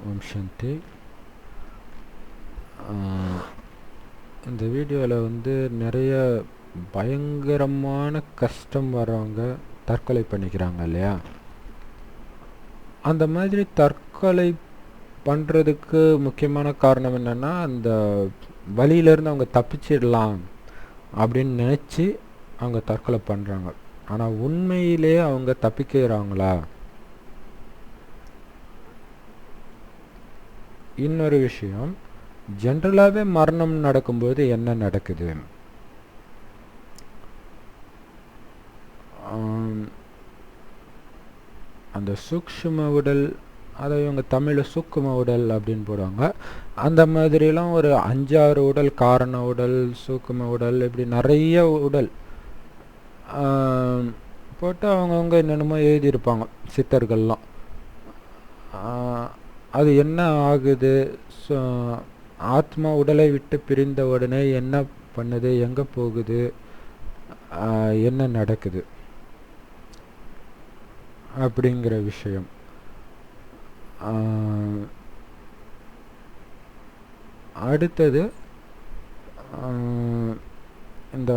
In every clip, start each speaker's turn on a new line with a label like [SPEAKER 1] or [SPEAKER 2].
[SPEAKER 1] ஓம் சாந்தி. இந்த வீடியோவில் வந்து நிறைய பயங்கரமான கஷ்டம் வரவங்க தற்கொலை பண்ணிக்கிறாங்க இல்லையா? அந்த மாதிரி தற்கொலை பண்ணுறதுக்கு முக்கியமான காரணம் என்னென்னா, அந்த வலியிலேருந்து அவங்க தப்பிச்சிடலாம் அப்படின்னு நினச்சி அவங்க தற்கொலை பண்ணுறாங்க. ஆனால் உண்மையிலே அவங்க தப்பிக்கிறாங்களா? இன்னொரு விஷயம், ஜென்ரலாகவே மரணம் நடக்கும்போது என்ன நடக்குது? அந்த சூக்ஷ்ம உடல், அதை இவங்க தமிழில் சூக்கும உடல் அப்படின்னு போடுவாங்க. அந்த மாதிரிலாம் ஒரு 5-6 உடல், காரண உடல், சூக்கும உடல், இப்படி நிறைய உடல் போட்டு அவங்கவுங்க என்னென்னமோ எழுதியிருப்பாங்க சித்தர்கள்லாம். அது என்ன ஆகுது, ஆத்மா உடலை விட்டு பிரிந்த உடனே என்ன பண்ணுது, எங்கே போகுது, என்ன நடக்குது அப்படிங்கிற விஷயம். அடுத்தது, இந்த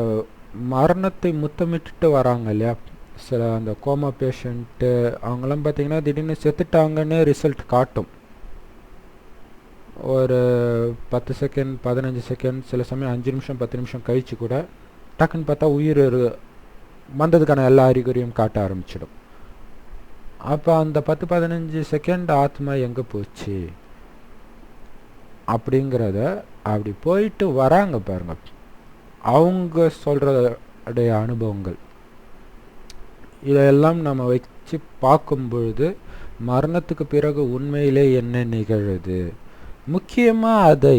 [SPEAKER 1] மரணத்தை முத்தமிட்டுட்டு வராங்க இல்லையா, சில அந்த கோமா பேஷண்ட்டு அவங்களாம் பார்த்திங்கன்னா திடீர்னு செத்துட்டாங்கன்னு ரிசல்ட் காட்டும். ஒரு 10 செகண்ட் 15 செகண்ட், சில சமயம் 5 நிமிஷம் 10 நிமிஷம் கழித்து கூட டக்குன்னு பார்த்தா உயிர் வந்ததுக்கான எல்லா அறிகுறியும் காட்ட ஆரம்பிச்சிடும். அப்போ அந்த 10-15 செகண்ட் ஆத்மா எங்கே போச்சு அப்படிங்கிறத அப்படி போயிட்டு வராங்க பாருங்க, அவங்க சொல்கிறடைய அனுபவங்கள். இதையெல்லாம் நம்ம வச்சு பார்க்கும்பொழுது மரணத்துக்கு பிறகு உண்மையிலே என்ன நிகழுது, முக்கியமாக அதை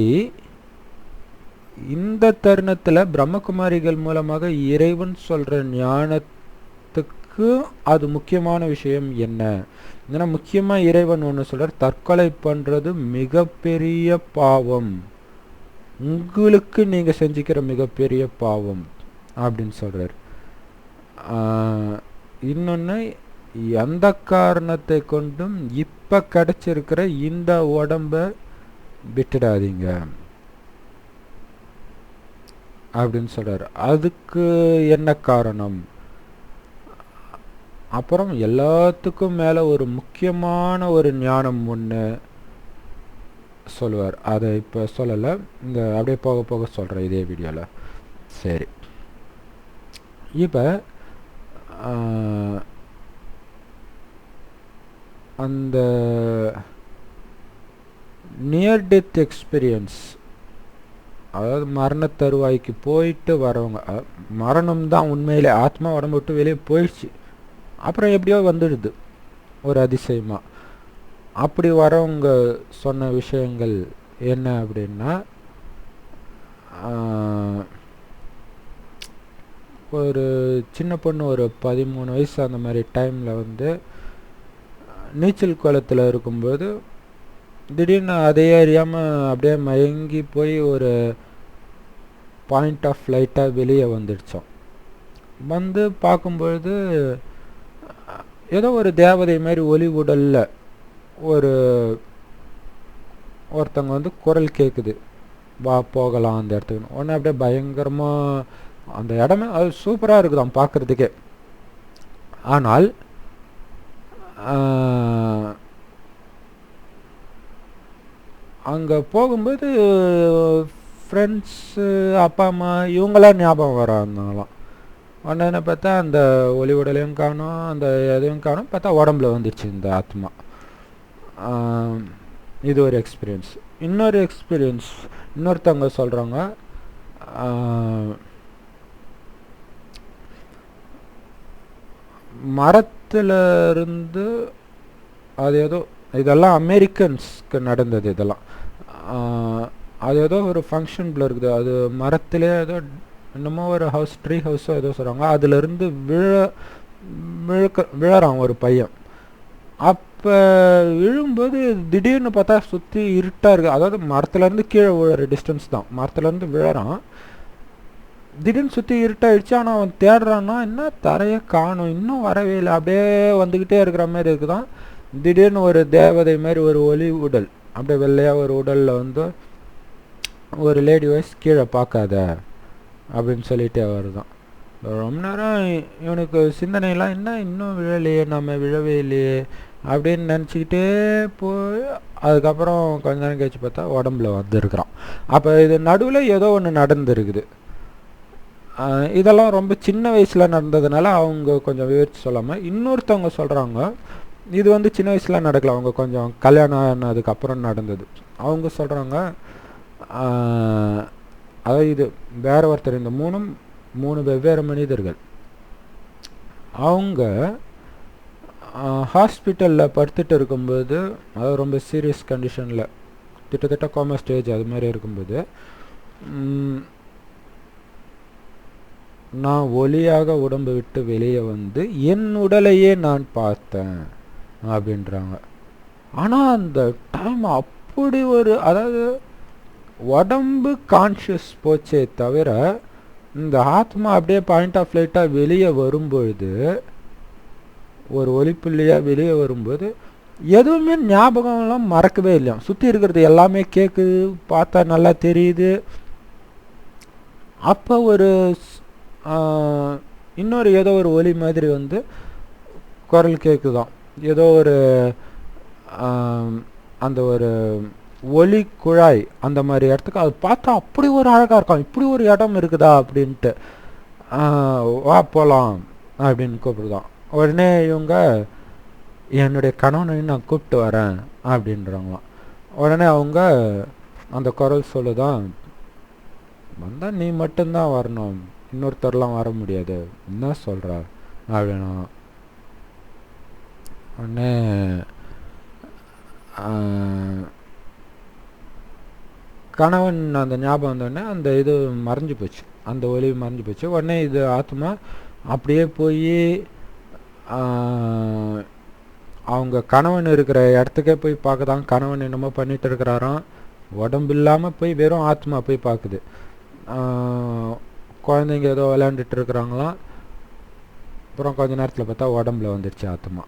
[SPEAKER 1] இந்த தருணத்தில் பிரம்மகுமாரிகள் மூலமாக இறைவன் சொல்கிற ஞானத்துக்கு அது முக்கியமான விஷயம் என்ன. ஏன்னா முக்கியமாக இறைவன் ஒன்று சொல்கிறார், தற்கொலை பண்ணுறது மிகப்பெரிய பாவம், உங்களுக்கு நீங்கள் செஞ்சுக்கிற மிகப்பெரிய பாவம் அப்படின்னு சொல்கிறார். இன்னொன்று, எந்த காரணத்தை கொண்டும் இப்போ கிடச்சிருக்கிற இந்த உடம்பை விட்டுடாதீங்க அப்படின்னு சொல்கிறார். அதுக்கு என்ன காரணம்? அப்புறம் எல்லாத்துக்கும் மேலே ஒரு முக்கியமான ஒரு ஞானம் ஒன்று சொல்லுவார். அதை இப்போ சொல்லலை, இந்த அப்படியே போக போக சொல்கிறேன் இதே வீடியோவில். சரி, இப்போ அந்த நியர் டெத் எக்ஸ்பீரியன்ஸ், அதாவது மரண தருவாய்க்கு போயிட்டு வரவங்க, மரணம் தான் உண்மையிலே, ஆத்மா உடம்பு விட்டு வெளியே போயிடுச்சு, அப்புறம் எப்படியோ வந்துடுது ஒரு அதிசயமாக. அப்படி வரவங்க சொன்ன விஷயங்கள் என்ன அப்படின்னா, ஒரு சின்ன பொண்ணு ஒரு 13 வயசு அந்த மாதிரி டைமில் வந்து நீச்சல் குளத்தில் இருக்கும்போது திடீர்னு அதையே அறியாமல் அப்படியே மயங்கி போய் ஒரு பாயிண்ட் ஆஃப் லைட்டாக வெளியே வந்துடுச்சோம். வந்து பார்க்கும்பொழுது ஏதோ ஒரு தேவதை மாதிரி ஒளி உடலில் ஒருத்தவங்க வந்து குரல் கேட்குது, வா போகலாம் அந்த இடத்துக்கு. உடனே அப்படியே பயங்கரமாக அந்த இடமே அது சூப்பராக இருக்குதாம் பார்க்குறதுக்கே. ஆனால் அங்கே போகும்போது ஃப்ரெண்ட்ஸு, அப்பா அம்மா இவங்களாம் ஞாபகம் வராங்களாம். உடனே என்ன பார்த்தா அந்த ஒளி உடலையும் காணும், அந்த எதையும் காணும், பார்த்தா உடம்புல வந்துடுச்சு இந்த ஆத்மா. இது ஒரு எக்ஸ்பீரியன்ஸ். இன்னொரு எக்ஸ்பீரியன்ஸ் இன்னொருத்தவங்க சொல்கிறாங்க, மரத்தில் இருந்து அது ஏதோ, இதெல்லாம் அமெரிக்கன்ஸ்க்கு நடந்தது இதெல்லாம். அது ஏதோ ஒரு ஃபங்க்ஷனில் இருக்குது, அது மரத்திலே ஏதோ என்னமோ ஒரு ஹவுஸ், ட்ரீ ஹவுஸோ ஏதோ சொல்கிறாங்க, அதுலேருந்து விழறான் ஒரு பையன். அப்போ விழும்போது திடீர்னு பார்த்தா சுற்றி இருட்டாக இருக்குது, அதாவது மரத்துலேருந்து கீழே விழுற டிஸ்டன்ஸ் தான், மரத்துலேருந்து விழறான், திடீர்னு சுற்றி இருட்டாயிடுச்சு. ஆனால் அவன் தேடுறான்னா என்ன, தரையை காணும், இன்னும் வரவே இல்லை, அப்படியே வந்துக்கிட்டே இருக்கிற மாதிரி இருக்குதான். திடீர்னு ஒரு தேவதை மாதிரி ஒரு ஒளி உடல் அப்படியே வெள்ளையாக ஒரு உடலில் வந்து ஒரு லேடி வாய்ஸ் கீழே பார்க்காத அப்படின்னு சொல்லிகிட்டே வருதான். ரொம்ப நேரம் இவனுக்கு சிந்தனையெல்லாம் என்ன இன்னும் விழலையே, நம்ம விழவே இல்லையே அப்படின்னு நினச்சிக்கிட்டே போய் அதுக்கப்புறம் கொஞ்ச நேரம் கழிச்சு பார்த்தா உடம்புல வந்துருக்குறான். அப்போ இது நடுவில் ஏதோ ஒன்று நடந்துருக்குது. இதெல்லாம் ரொம்ப சின்ன வயசில் நடந்ததுனால அவங்க கொஞ்சம் விவரித்து சொல்லாமல் இன்னொருத்தவங்க சொல்கிறாங்க இது வந்து சின்ன வயசில் நடக்கல, அவங்க கொஞ்சம் கல்யாணம் ஆனதுக்கப்புறம் நடந்தது. அவங்க சொல்கிறாங்க அதாவது இது வேற ஒருத்தர், இந்த மூணு வெவ்வேறு மனிதர்கள். அவங்க ஹாஸ்பிட்டலில் படுத்துட்டு இருக்கும்போது, அதாவது ரொம்ப சீரியஸ் கண்டிஷனில் கிட்டத்தட்ட கோமா ஸ்டேஜ் அது மாதிரி இருக்கும்போது, நான் ஒளியாக உடம்பு விட்டு வெளியே வந்து என் உடலையே நான் பார்த்தேன் அப்படின்றாங்க. ஆனால் அந்த டைம் அப்படி ஒரு, அதாவது உடம்பு கான்ஷியஸ் போச்சே தவிர இந்த ஆத்மா அப்படியே பாயிண்ட் ஆஃப் லைட்டாக வெளியே வரும்பொழுது, ஒரு ஒளிப்புள்ளியாக வெளியே வரும்போது எதுவுமே ஞாபகம்லாம் மறக்கவே இல்லையா. சுற்றி இருக்கிறது எல்லாமே கேட்குது, பார்த்தா நல்லா தெரியுது. அப்போ ஒரு இன்னொரு ஏதோ ஒரு ஒலி மாதிரி வந்து குரல் கேட்குதான். ஏதோ ஒரு அந்த ஒரு ஒலி குழாய் அந்த மாதிரி இடத்துக்கு அது பார்த்தா அப்படி ஒரு அழகாக இருக்கும். இப்படி ஒரு இடம் இருக்குதா அப்படின்ட்டு வா போகலாம் அப்படின்னு கூப்பிடுதான். உடனே இவங்க என்னுடைய கணவனை நான் கூப்பிட்டு வரேன் அப்படின்றாங்களாம். உடனே அவங்க அந்த குரல் சொல்லுதான், வந்தால் நீ மட்டும்தான் வரணும், இன்னொருத்தர்லாம் வர முடியாது, என்ன சொல்கிற அப்படின்னா. உடனே கணவன் அந்த ஞாபகம் வந்தோடனே அந்த இது மறைஞ்சு போச்சு, அந்த ஒளி மறைஞ்சு போச்சு. உடனே இது ஆத்மா அப்படியே போய் அவங்க கணவன் இருக்கிற இடத்துக்கே போய் பார்க்குதான். கணவன் என்னமோ பண்ணிட்டு இருக்கிறாராம், உடம்பு இல்லாமல் போய் வெறும் ஆத்மா போய் பார்க்குது. குழந்தைங்க ஏதோ விளையாண்டுட்டு இருக்கிறாங்களாம். அப்புறம் கொஞ்ச நேரத்தில் பார்த்தா உடம்புல வந்துடுச்சு ஆத்மா.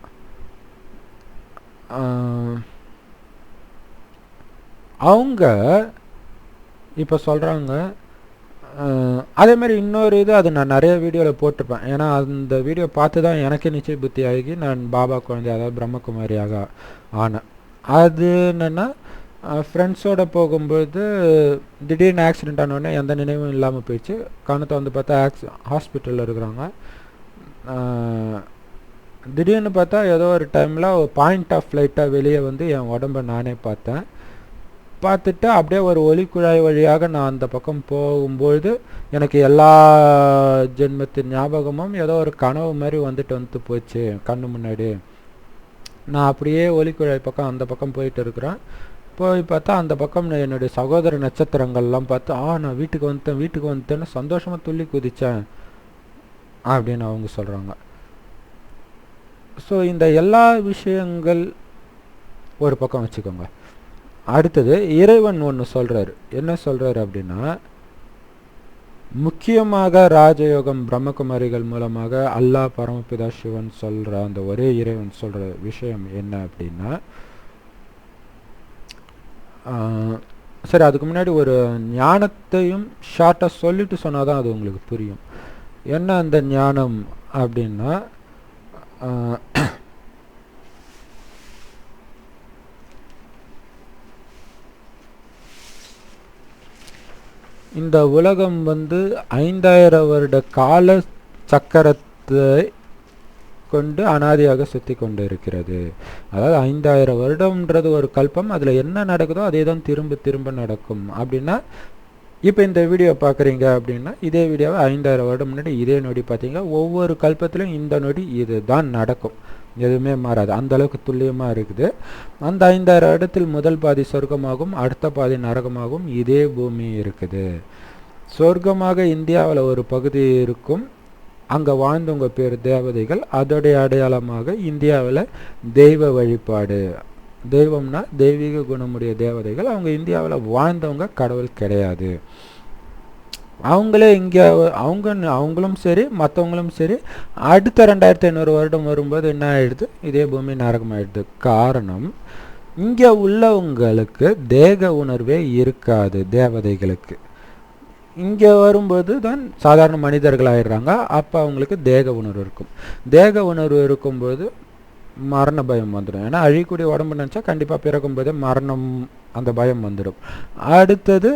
[SPEAKER 1] அவங்க இப்போ சொல்கிறாங்க. அதே மாதிரி இன்னொரு இது, அது நான் நிறைய வீடியோவில் போட்டிருப்பேன். ஏன்னா அந்த வீடியோ பார்த்து தான் எனக்கே நிச்சய புத்தி ஆகி நான் பாபா குழந்தை, அதாவது பிரம்மகுமாரியாக ஆனேன். அது என்னென்னா, ஃப்ரெண்ட்ஸோடு போகும்போது திடீர்னு ஆக்சிடெண்ட் ஆனோடனே எந்த நினைவும் இல்லாமல் போயிடுச்சு. கணத்தை வந்து பார்த்தா ஹாஸ்பிட்டலில் இருக்கிறாங்க. திடீர்னு பார்த்தா ஏதோ ஒரு டைமில் பாயிண்ட் ஆஃப் லைட்டாக வெளியே வந்து என் உடம்பை நானே பார்த்தேன். பார்த்துட்டு அப்படியே ஒரு ஒளிக்குழாய் வழியாக நான் அந்த பக்கம் போகும்பொழுது எனக்கு எல்லா ஜென்மத்தின் ஞாபகமும் ஏதோ ஒரு கனவு மாதிரி வந்துட்டு போச்சு கண்ணு முன்னாடி. நான் அப்படியே ஒளிக்குழாய் பக்கம் அந்த பக்கம் போயிட்டு இருக்கிறேன். போய் பார்த்தா அந்த பக்கம் என்னுடைய சகோதர நட்சத்திரங்கள்லாம் பார்த்து நான் வீட்டுக்கு வந்துட்டேன்னு சந்தோஷமாக துள்ளி குதித்தேன் அப்படின்னு அவங்க சொல்கிறாங்க. ஸோ இந்த எல்லா விஷயங்கள் ஒரு பக்கம் வச்சுக்கோங்க. அடுத்தது இறைவன் ஒன்று சொல்கிறாரு. என்ன சொல்கிறாரு அப்படின்னா, முக்கியமாக ராஜயோகம் பிரம்மகுமாரிகள் மூலமாக அல்லாஹ் பரமபிதா சிவன் சொல்கிற அந்த ஒரே இறைவன் சொல்கிற விஷயம் என்ன அப்படின்னா, சரி அதுக்கு முன்னாடி ஒரு ஞானத்தையும் ஷார்ட்டாக சொல்லிட்டு சொன்னால் தான் அது உங்களுக்கு புரியும். என்ன அந்த ஞானம் அப்படின்னா, இந்த உலகம் வந்து 5000 வருட கால சக்கரத்தை கொண்டு அனாதியாக சுற்றி கொண்டு இருக்கிறது. அதாவது 5000 வருடம்ன்றது ஒரு கல்பம். அதில் என்ன நடக்குதோ அதே தான் திரும்ப திரும்ப நடக்கும். அப்படின்னா இப்போ இந்த வீடியோ பார்க்குறீங்க அப்படின்னா இதே வீடியோவை 5000 வருடம் முன்னாடி இதே நொடி பார்த்தீங்க. ஒவ்வொரு கல்பத்திலும் இந்த நொடி இது தான் நடக்கும், எதுவுமே மாறாது. அந்த அளவுக்கு துல்லியமாக இருக்குது. அந்த 5000 இடத்தில் முதல் பாதி சொர்க்கமாகவும் அடுத்த பாதி நரகமாகவும் இதே பூமி இருக்குது. சொர்க்கமாக இந்தியாவில் ஒரு பகுதி இருக்கும், அங்கே வாழ்ந்தவங்க பேர் தேவதைகள். அதோடைய அடையாளமாக இந்தியாவில் தெய்வ வழிபாடு, தெய்வம்னா தெய்வீக குணமுடைய தேவதைகள். அவங்க இந்தியாவில் வாழ்ந்தவங்க, கடவுள் கிடையாது. அவங்களே இங்கே அவங்களும் சரி மற்றவங்களும் சரி அடுத்த 2500 வருடம் வரும்போது என்ன ஆகிடுது, இதே பூமி நரகம் ஆகிடுது. காரணம் இங்கே உள்ளவங்களுக்கு தேக உணர்வே இருக்காது. தேவதைகளுக்கு இங்கே வரும்போது தான் சாதாரண மனிதர்கள் ஆயிடுறாங்க. அப்போ அவங்களுக்கு தேக உணர்வு இருக்கும். தேக உணர்வு இருக்கும்போது மரண பயம் வந்துடும். ஏன்னா அழியக்கூடிய உடம்பு நினச்சா கண்டிப்பாக பிறக்கும்போதே மரணம், அந்த பயம் வந்துடும். அடுத்தது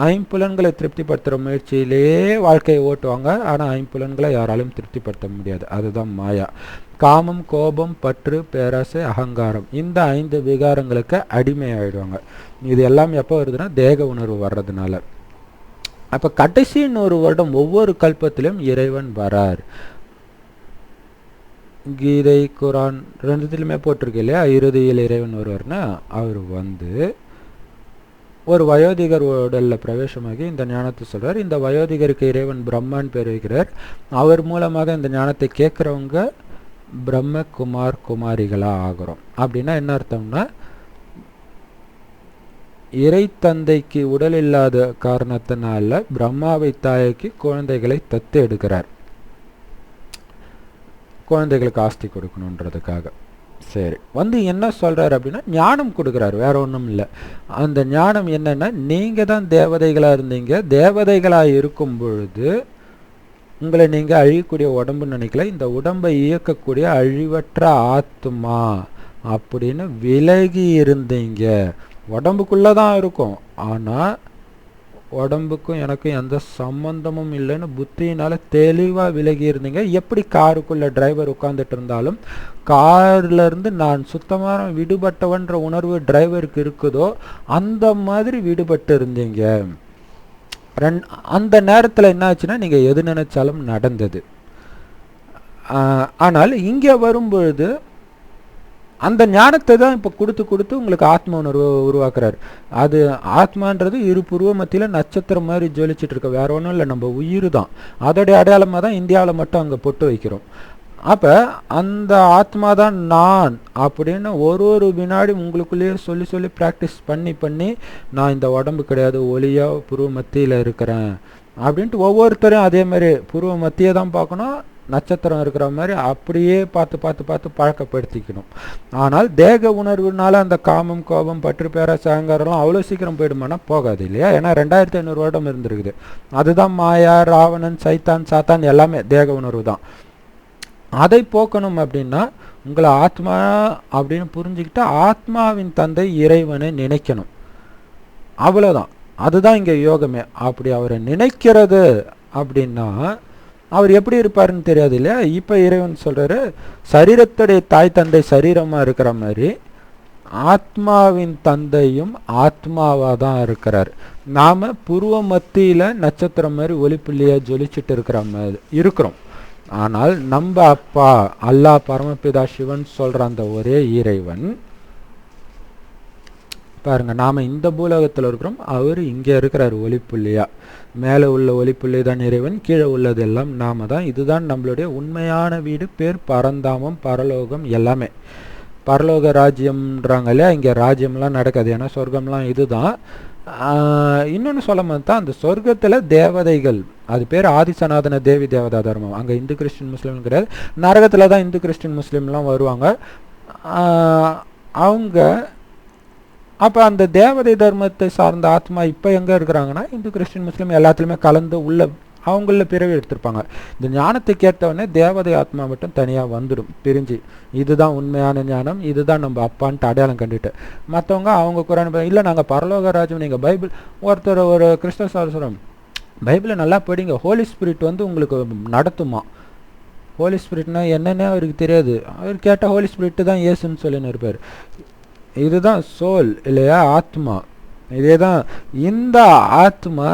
[SPEAKER 1] ஐம்புலன்களை திருப்திப்படுத்துகிற முயற்சியிலேயே வாழ்க்கையை ஓட்டுவாங்க. ஆனால் ஐம்புலன்களை யாராலும் திருப்திப்படுத்த முடியாது. அதுதான் மாயா. காமம், கோபம், பற்று, பேராசை, அகங்காரம், இந்த 5 விகாரங்களுக்கு அடிமையாயிடுவாங்க. இது எல்லாம் எப்போ வருதுன்னா தேக உணர்வு வர்றதுனால. அப்போ கடைசி 100 வருடம் ஒவ்வொரு கல்பத்திலும் இறைவன் வரார். கீதை, குரான் ரெண்டுத்திலுமே போட்டிருக்கு இல்லையா, இறுதியில் இறைவன் வருவார்னா அவர் வந்து ஒரு வயோதிகர் உடல்ல பிரவேசமாகி இந்த ஞானத்தை சொல்றார். இந்த வயோதிகருக்கு இறைவன் பிரம்மான் பேர் வைக்கிறார். அவர் மூலமாக இந்த ஞானத்தை கேட்குறவங்க பிரம்ம குமார் குமாரிகளா ஆகிறோம். அப்படின்னா என்ன அர்த்தம்னா, இறை தந்தைக்கு உடல் இல்லாத காரணத்தினால பிரம்மாவை தாய்க்கு குழந்தைகளை தத்து எடுக்கிறார், குழந்தைகளுக்கு ஆஸ்தி கொடுக்கணுன்றதுக்காக. சரி, வந்து என்ன சொல்றாரு அப்படின்னா ஞானம் கொடுக்குறாரு, வேற ஒன்றும் இல்லை. அந்த ஞானம் என்னன்னா, நீங்க தான் தேவதைகளா இருந்தீங்க, தேவதைகளா இருக்கும் பொழுது உங்களை நீங்க அழியக்கூடிய உடம்புன்னு நினைக்கல, இந்த உடம்பை இயக்கக்கூடிய அழிவற்ற ஆத்மா அப்படின்னு விலகி இருந்தீங்க. உடம்புக்குள்ளதான் இருக்கும், ஆனா உடம்புக்கும் எனக்கும் எந்த சம்பந்தமும் இல்லைன்னு புத்தியினால தெளிவா விலகி இருந்தீங்க. எப்படி காருக்குள்ள டிரைவர் உட்கார்ந்துட்டு இருந்தாலும் கார்ல இருந்து நான் சுத்தமான விடுபட்டவன்ற உணர்வு டிரைவருக்கு இருக்குதோ அந்த மாதிரி விடுபட்டு இருந்தீங்க. அந்த நேரத்துல என்ன ஆச்சுன்னா, நீங்க எது நினைச்சாலும் நடந்தது. ஆனால் இங்க வரும்பொழுது அந்த ஞானத்தை தான் இப்போ கொடுத்து கொடுத்து உங்களுக்கு ஆத்ம உணர்வு உருவாக்குறாரு. அது ஆத்மான்றது இரு புருவ மத்தியில் நட்சத்திரம் மாதிரி ஜொலிச்சுட்டு இருக்க, வேற ஒன்றும் இல்லை, நம்ம உயிர் தான். அதோடைய அடையாளமாக தான் இந்தியாவில் மட்டும் அங்கே பொட்டு வைக்கிறோம். அப்போ அந்த ஆத்மா தான் நான் அப்படின்னு ஒரு வினாடி உங்களுக்குள்ளேயே சொல்லி சொல்லி ப்ராக்டிஸ் பண்ணி பண்ணி, நான் இந்த உடம்பு கிடையாது, ஒளியாக புருவ மத்தியில் இருக்கிறேன் அப்படின்ட்டு ஒவ்வொருத்தரையும் அதே மாதிரி புருவ மத்தியை தான் பார்க்கணும், நட்சத்திரம் இருக்கிற மாதிரி அப்படியே பார்த்து பார்த்து பார்த்து பழக்கப்படுத்திக்கணும். ஆனால் தேக உணர்வுனால அந்த காமம், கோபம், பற்று, பேராசை, அகங்காரம்லாம் அவ்வளோ சீக்கிரம் போயிடுமானா போகாது இல்லையா. ஏன்னா 2500 வருடம் இருந்திருக்குது. அதுதான் மாயா, ராவணன், சைத்தான், சாத்தான் எல்லாமே தேக உணர்வு தான். அதை போக்கணும் அப்படின்னா உங்களை ஆத்மா அப்படின்னு புரிஞ்சுக்கிட்டு ஆத்மாவின் தந்தை இறைவனை நினைக்கணும், அவ்வளோதான். அதுதான் இங்கே யோகமே. அப்படி அவரை நினைக்கிறது அப்படின்னா அவர் எப்படி இருப்பாருன்னு தெரியாது இல்லையா. இப்போ இறைவன் சொல்றாரு, சரீரத்துடைய தாய் தந்தை சரீரமாக இருக்கிற மாதிரி ஆத்மாவின் தந்தையும் ஆத்மாவாக தான் இருக்கிறார். நாம் புருவ மத்தியில் நட்சத்திரம் மாதிரி ஒளிப்புள்ளியாக ஜொலிச்சுட்டு இருக்கிற மாதிரி இருக்கிறோம். ஆனால் நம்ம அப்பா அல்லாஹ் பரமபிதா சிவன் சொல்கிற அந்த ஒரே இறைவன் பாருங்க, நாம் இந்த பூலோகத்தில் இருக்கிறோம், அவர் இங்கே இருக்கிறார் ஒளிப்புள்ளியா. மேலே உள்ள ஒளிப்புள்ளி தான் இறைவன், கீழே உள்ளதெல்லாம் நாம தான். இதுதான் நம்மளுடைய உண்மையான வீடு, பேர் பரந்தாமம், பரலோகம் எல்லாமே. பரலோக ராஜ்யம்ன்றாங்க இல்லையா, இங்கே ராஜ்யம்லாம் நடக்காது, ஏன்னா சொர்க்கம்லாம் இதுதான். இன்னொன்று சொல்ல மாதிரி தான், அந்த சொர்க்கத்தில் தேவதைகள், அது பேர் ஆதிசநாதன தேவி தேவதா தர்மம். அங்கே இந்து கிறிஸ்டின் முஸ்லீம் கிடையாது. நரகத்தில் தான் இந்து கிறிஸ்டின் முஸ்லீம்லாம் வருவாங்க. அவங்க அப்போ அந்த தேவதை தர்மத்தை சார்ந்த ஆத்மா இப்போ எங்கே இருக்கிறாங்கன்னா, இந்து கிறிஸ்டின் முஸ்லீம் எல்லாத்துலேயுமே கலந்து உள்ள அவங்கள பிறவி எடுத்திருப்பாங்க. இந்த ஞானத்தை கேட்டவொடனே தேவதை ஆத்மா மட்டும் தனியாக வந்துடும் பிரிஞ்சு. இதுதான் உண்மையான ஞானம், இதுதான் நம்ம அப்பான்ட்டு அடையாளம் கண்டுட்டு. மற்றவங்க அவங்க குரான் இல்லை நாங்கள் பரலோக ராஜ்யம், நீங்கள் பைபிள், ஒருத்தர் ஒரு கிறிஸ்தவ சொல்கிறோம், பைபிளை நல்லா படிங்க, ஹோலி ஸ்பிரிட் வந்து உங்களுக்கு நடத்துமா. ஹோலி ஸ்பிரிட்னா என்னன்னே அவருக்கு தெரியாது. அவர் கேட்டால் ஹோலி ஸ்பிரிட்டு தான் இயேசுன்னு சொல்லின்னு இருப்பார். இதுதான் சோல் இல்லையா, ஆத்மா. இதே தான் இந்த ஆத்மா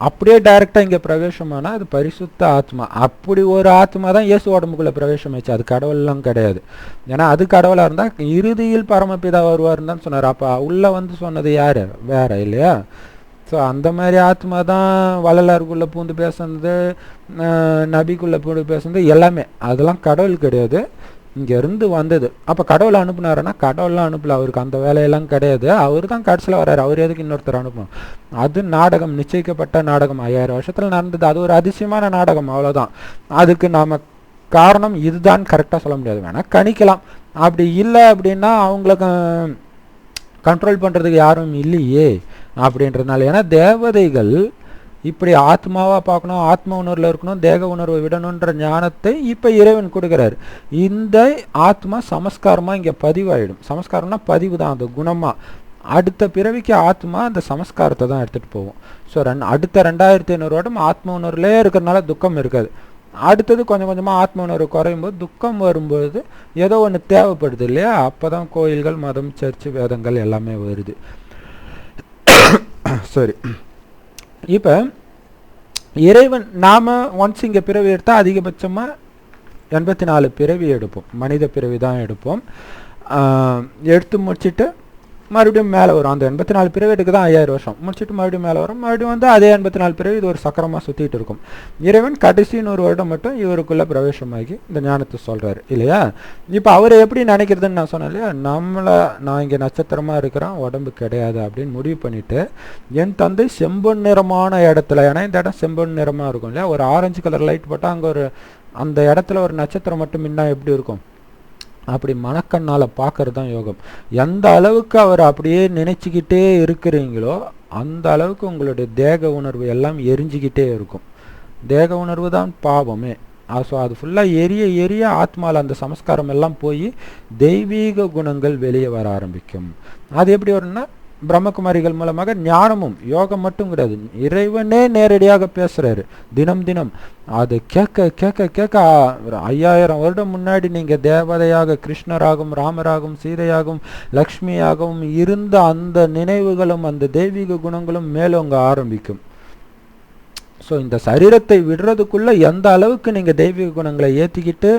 [SPEAKER 1] அப்படியே டைரெக்டாக இங்கே பிரவேசமானா அது பரிசுத்த ஆத்மா. அப்படி ஒரு ஆத்மா தான் இயேசு உடம்புக்குள்ளே பிரவேசம் ஆச்சு. அது கடவுள்லாம் கிடையாது. ஏன்னா அது கடவுளாக இருந்தால் இறுதியில் பரமபிதா வருவார்னு தான் சொன்னார். அப்போ உள்ளே வந்து சொன்னது யார், வேற இல்லையா. ஸோ அந்த மாதிரி ஆத்மா தான் வள்ளலாருக்குள்ளே பூந்து பேசுனது, நபிக்குள்ளே பூந்து பேசுனது எல்லாமே. அதெல்லாம் கடவுள் கிடையாது, இங்கேருந்து வந்தது. அப்போ கடவுளை அனுப்புனாருன்னா கடவுள்லாம் அனுப்பல, அவருக்கு அந்த வேலையெல்லாம் கிடையாது. அவர் தான் கடைசியில் வர்றாரு. அவர் எதுக்கு இன்னொருத்தர் அனுப்பணும். அது நாடகம், நிச்சயிக்கப்பட்ட நாடகம், 5000 வருஷத்தில் நடந்தது. அது ஒரு அதிசயமான நாடகம், அவ்வளோதான். அதுக்கு நாம் காரணம் இதுதான் கரெக்டாக சொல்ல முடியாது, வேணால் கணிக்கலாம். அப்படி இல்லை அப்படின்னா அவங்களுக்கு கண்ட்ரோல் பண்ணுறதுக்கு யாரும் இல்லையே அப்படின்றதுனால. ஏன்னா தேவதைகள் இப்படி ஆத்மாவாக பார்க்கணும், ஆத்ம உணர்வில் இருக்கணும், தேக உணர்வை விடணுன்ற ஞானத்தை இப்போ இறைவன் கொடுக்குறாரு. இந்த ஆத்மா சமஸ்காரமாக இங்கே பதிவாயிடும். சமஸ்காரம்னா பதிவு தான், அது குணமாக. அடுத்த பிறவிக்கு ஆத்மா அந்த சமஸ்காரத்தை தான் எடுத்துகிட்டு போவோம். ஸோ அடுத்த 2500 வருடம் ஆத்ம உணர்வுலே இருக்கிறதுனால துக்கம் இருக்காது. அடுத்தது கொஞ்சம் கொஞ்சமாக ஆத்ம உணர்வு குறையும் போது துக்கம் வரும்போது ஏதோ ஒன்று தேவைப்படுது இல்லையா, அப்போ தான் கோயில்கள், மதம், சர்ச்சு, வேதங்கள் எல்லாமே வருது. சரி, இப்போ இறைவன் நாம் ஒன்ஸ் இங்கே பிறவி எடுத்தால் அதிகபட்சமாக 84 பிறவி எடுப்போம். மனித பிறவி தான் எடுப்போம். எடுத்து முடிச்சுட்டு மறுபடியும் மேலே வரும். அந்த 84 பிறவி எடுக்க தான் 5000 வருஷம் முடிச்சுட்டு மறுபடியும் மேலே வரும். மறுபடியும் வந்து அதே 84 பிறவி இது ஒரு சக்கரமாக சுற்றிட்டு இருக்கும். இறைவன் கடைசி 100 வருடம் மட்டும் இவருக்குள்ளே பிரவேசமாகி இந்த ஞானத்தை சொல்கிறாரு இல்லையா. இப்போ அவர் எப்படி நினைக்கிறதுன்னு நான் சொன்னேன் இல்லையா, நான் இங்கே நட்சத்திரமாக இருக்கிறேன், உடம்பு கிடையாது அப்படின்னு முடிவு பண்ணிவிட்டு, என் தந்தை செம்பொன் நிறமான இடத்துல, ஏன்னா இந்த இடம் செம்பொன் நிறமாக இருக்கும் இல்லையா, ஒரு ஆரஞ்சு கலர் லைட் போட்டால் அங்கே அந்த இடத்துல ஒரு நட்சத்திரம் மட்டும் முன்னா எப்படி இருக்கும், அப்படி மனக்கண்ணால் பார்க்கறது தான் யோகம். எந்த அளவுக்கு அவர் அப்படியே நினச்சிக்கிட்டே இருக்கிறீங்களோ அந்த அளவுக்கு உங்களுடைய தேக உணர்வு எல்லாம் எரிஞ்சிக்கிட்டே இருக்கும். தேக உணர்வு தான் பாவமே. ஸோ அது ஃபுல்லாக எரிய ஆத்மாவில் அந்த சமஸ்காரம் எல்லாம் போய் தெய்வீக குணங்கள் வெளியே வர ஆரம்பிக்கும். அது எப்படி வரும்னா, பிரம்மகுமாரிகள் மூலமாக ஞானமும் யோகம் மட்டும் கிடையாது, இறைவனே நேரடியாக பேசுகிறாரு தினம் தினம். அது கேட்க கேட்க கேட்க 5000 வருடம் முன்னாடி நீங்கள் தேவதையாக, கிருஷ்ணராகவும், ராமராகவும், சீதையாகவும், லக்ஷ்மியாகவும் இருந்த அந்த நினைவுகளும் அந்த தெய்வீக குணங்களும் மேலோங்க ஆரம்பிக்கும். ஸோ இந்த சரீரத்தை விடுறதுக்குள்ளே எந்த அளவுக்கு நீங்கள் தெய்வீக குணங்களை ஏற்றிக்கிட்டு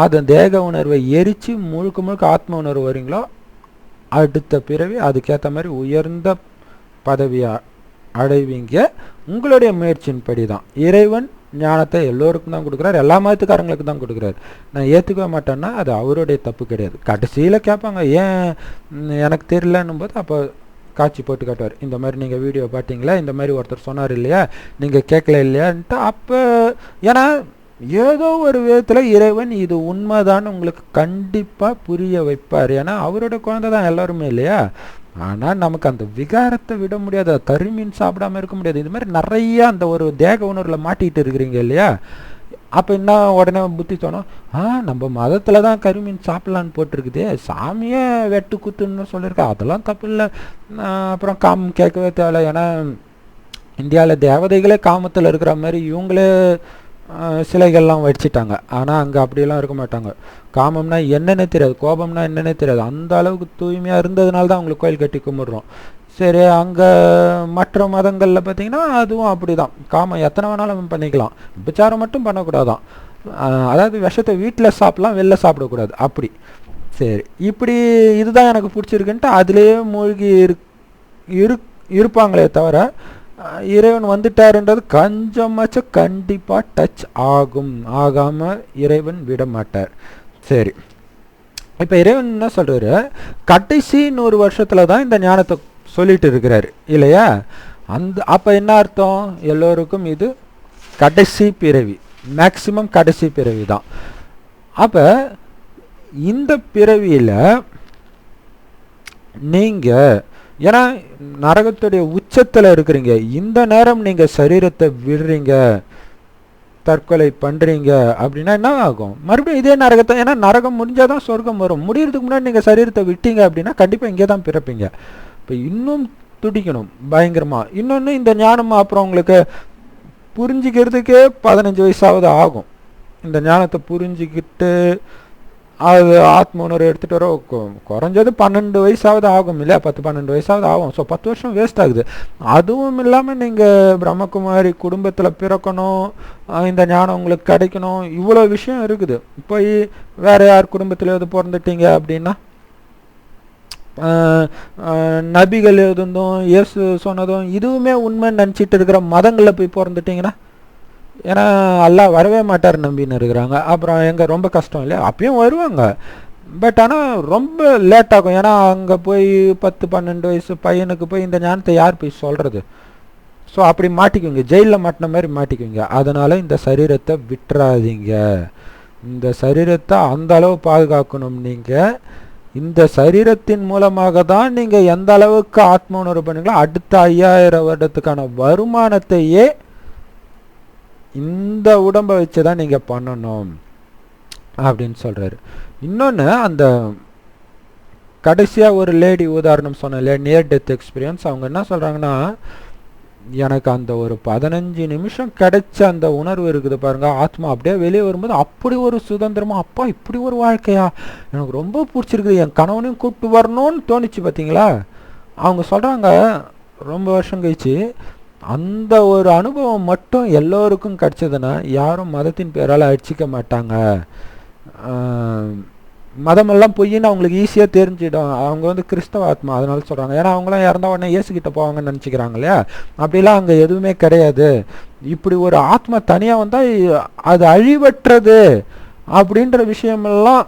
[SPEAKER 1] அதை தேக உணர்வை எரித்து முழுக்க முழுக்க ஆத்ம உணர்வு வரீங்களோ, அடுத்த பிறவி அதுக்கேற்ற மாதிரி உயர்ந்த பதவியை அடைவீங்க. உங்களுடைய முயற்சியின்படி தான். இறைவன் ஞானத்தை எல்லோருக்கும் தான் கொடுக்குறாரு, எல்லா மதத்துக்காரங்களுக்கு தான் கொடுக்குறாரு. நான் ஏற்றுக்க மாட்டேன்னா அது அவருடைய தப்பு கிடையாது. கடைசியில் கேட்பாங்க ஏன் எனக்கு தெரியலன்னும் போது அப்போ காட்சி போட்டு காட்டுவார். இந்த மாதிரி நீங்கள் வீடியோ பார்த்தீங்களா, இந்த மாதிரி ஒருத்தர் சொன்னார் இல்லையா, நீங்கள் கேட்கல இல்லையான்ட்டு. அப்போ ஏன்னா ஏதோ ஒரு விதத்தில் இறைவன் இது உண்மைதான் உங்களுக்கு கண்டிப்பாக புரிய வைப்பார். ஏன்னா அவரோட குழந்தை தான் எல்லாருமே இல்லையா. ஆனால் நமக்கு அந்த விகாரத்தை விட முடியாது, கருமீன் சாப்பிடாம இருக்க முடியாது. இது மாதிரி நிறைய அந்த ஒரு தேக உணர்வில் மாட்டிகிட்டு இருக்கிறீங்க இல்லையா. அப்போ என்ன உடனே புத்தி தோணும், நம்ம மதத்தில் தான் கருமீன் சாப்பிட்லான்னு போட்டிருக்குது, சாமியே வெட்டு குத்துன்னு சொல்லியிருக்கா, அதெல்லாம் தப்பு இல்லை. அப்புறம் காமம் கேட்கவே தேவை. ஏன்னா இந்தியாவில் தேவதைகளே காமத்தில் இருக்கிற மாதிரி இவங்களே சிலைகள்லாம் வச்சுட்டாங்க. ஆனால் அங்கே அப்படியெல்லாம் இருக்க மாட்டாங்க. காமம்னா என்னென்ன தெரியாது, கோபம்னா என்னென்ன தெரியாது. அந்த அளவுக்கு தூய்மையாக இருந்ததுனால தான் அவங்களுக்கு கோயில் கட்டி கும்பிட்றோம். சரி, அங்கே மற்ற மதங்களில் பார்த்திங்கன்னா அதுவும் அப்படி தான். காமம் எத்தனை வேணாலும் பண்ணிக்கலாம், விபச்சாரம் மட்டும் பண்ணக்கூடாதான். அதாவது விஷத்தை வீட்டில் சாப்பிட்லாம், வெளில சாப்பிடக்கூடாது அப்படி. சரி, இப்படி இதுதான் எனக்கு பிடிச்சிருக்குன்ட்டு அதுலேயே மூழ்கி இருப்பாங்களே தவிர இறைவன் வந்துட்டாருன்றது கொஞ்சமாச்சும் கண்டிப்பாக டச் ஆகாமல் இறைவன் விட மாட்டார். சரி, இப்போ இறைவன் என்ன சொல்கிறாரு, கடைசி 100 வருஷத்தில் தான் இந்த ஞானத்தை சொல்லிட்டு இருக்கிறாரு இல்லையா. அப்போ என்ன அர்த்தம், எல்லோருக்கும் இது கடைசி பிறவி, மேக்சிமம் கடைசி பிறவி தான். அப்போ இந்த பிறவியில் நீங்கள், ஏன்னா நரகத்துடைய உச்சத்தில் இருக்கிறீங்க, இந்த நேரம் நீங்கள் சரீரத்தை விடுறீங்க, தற்கொலை பண்ணுறீங்க அப்படின்னா என்ன ஆகும், மறுபடியும் இதே நரகத்தை. ஏன்னா நரகம் முடிஞ்சால் தான் சொர்க்கம் வரும். முடியறதுக்கு முன்னாடி நீங்கள் சரீரத்தை விட்டீங்க அப்படின்னா கண்டிப்பாக இங்கே தான் பிறப்பீங்க. இப்போ இன்னும் துடிக்கணும் பயங்கரமாக. இன்னொன்று, இந்த ஞானம் அப்புறம் உங்களுக்கு புரிஞ்சிக்கிறதுக்கே 15 வயசாவது ஆகும். இந்த ஞானத்தை புரிஞ்சிக்கிட்டு அது ஆத்ம உணர்வு எடுத்துகிட்டு வர குறைஞ்சது 12 வயசாவது ஆகும் இல்லையா, 10-12 வயசாவது ஆகும். ஸோ 10 வருஷம் வேஸ்ட் ஆகுது. அதுவும் இல்லாமல் நீங்கள் பிரம்மகுமாரி குடும்பத்தில் பிறக்கணும், இந்த ஞானம் உங்களுக்கு கிடைக்கணும், இவ்வளோ விஷயம் இருக்குது. போய் வேறு யார் குடும்பத்தில் பிறந்துட்டீங்க அப்படின்னா, நபிகள் எழுதும் இயேசு சொன்னதும் இதுவுமே உண்மைன்னு நினச்சிட்டு இருக்கிற மதங்களில் போய் பிறந்துட்டிங்கன்னா, ஏன்னா எல்லாம் வரவே மாட்டார் நம்பின்னு இருக்கிறாங்க. அப்புறம் எங்கே ரொம்ப கஷ்டம் இல்லையா, அப்பயும் வருவாங்க, பட் ஆனால் ரொம்ப லேட் ஆகும். ஏன்னா அங்கே போய் 10-12 வயசு பையனுக்கு போய் இந்த ஞானத்தை யார் போய் சொல்கிறது. ஸோ அப்படி மாட்டிக்குவீங்க, ஜெயிலில் மாட்டின மாதிரி மாட்டிக்குவீங்க. அதனால் இந்த சரீரத்தை விட்டுறாதீங்க. இந்த சரீரத்தை அந்த அளவு பாதுகாக்கணும். நீங்கள் இந்த சரீரத்தின் மூலமாக தான் நீங்க எந்த அளவுக்கு ஆத்ம உணர்வு பண்ணீங்களோ அடுத்த 5000 வருடத்துக்கான வருமானத்தையே இந்த உடம்பை வச்சுதான் நீங்க பண்ணணும் அப்படின்னு சொல்றாரு. இன்னொன்னு, அந்த கடைசியா ஒரு லேடி உதாரணம் சொன்ன இல்லையா, நியர் டெத் எக்ஸ்பீரியன்ஸ், அவங்க என்ன சொல்றாங்கன்னா, எனக்கு அந்த ஒரு 15 நிமிஷம் கிடைச்ச அந்த உணர்வு இருக்குது பாருங்க, ஆத்மா அப்படியே வெளியே வரும்போது அப்படி ஒரு சுதந்திரமா, அப்பா இப்படி ஒரு வாழ்க்கையா, எனக்கு ரொம்ப பிடிச்சிருக்குது, என் கணவனையும் கூப்பிட்டு வரணும்னு தோணுச்சு பார்த்தீங்களா. அவங்க சொல்றாங்க ரொம்ப வருஷம் கழிச்சு அந்த ஒரு அனுபவம் மட்டும் எல்லோருக்கும் கிடைச்சதுன்னா யாரும் மதத்தின் பேரால் அடிச்சிக்க மாட்டாங்க. மதமெல்லாம் பொய்ன்னு அவங்களுக்கு ஈஸியாக தெரிஞ்சிடும். அவங்க வந்து கிறிஸ்தவ ஆத்மா, அதனால சொல்கிறாங்க. ஏன்னா அவங்களாம் இறந்தா உடனே இயேசுக்கிட்ட போவாங்கன்னு நினச்சிக்கிறாங்க இல்லையா. அப்படிலாம் அங்கே எதுவுமே கிடையாது. இப்படி ஒரு ஆத்மா தனியாக வந்தால் அது அழிவற்றது அப்படின்ற விஷயமெல்லாம்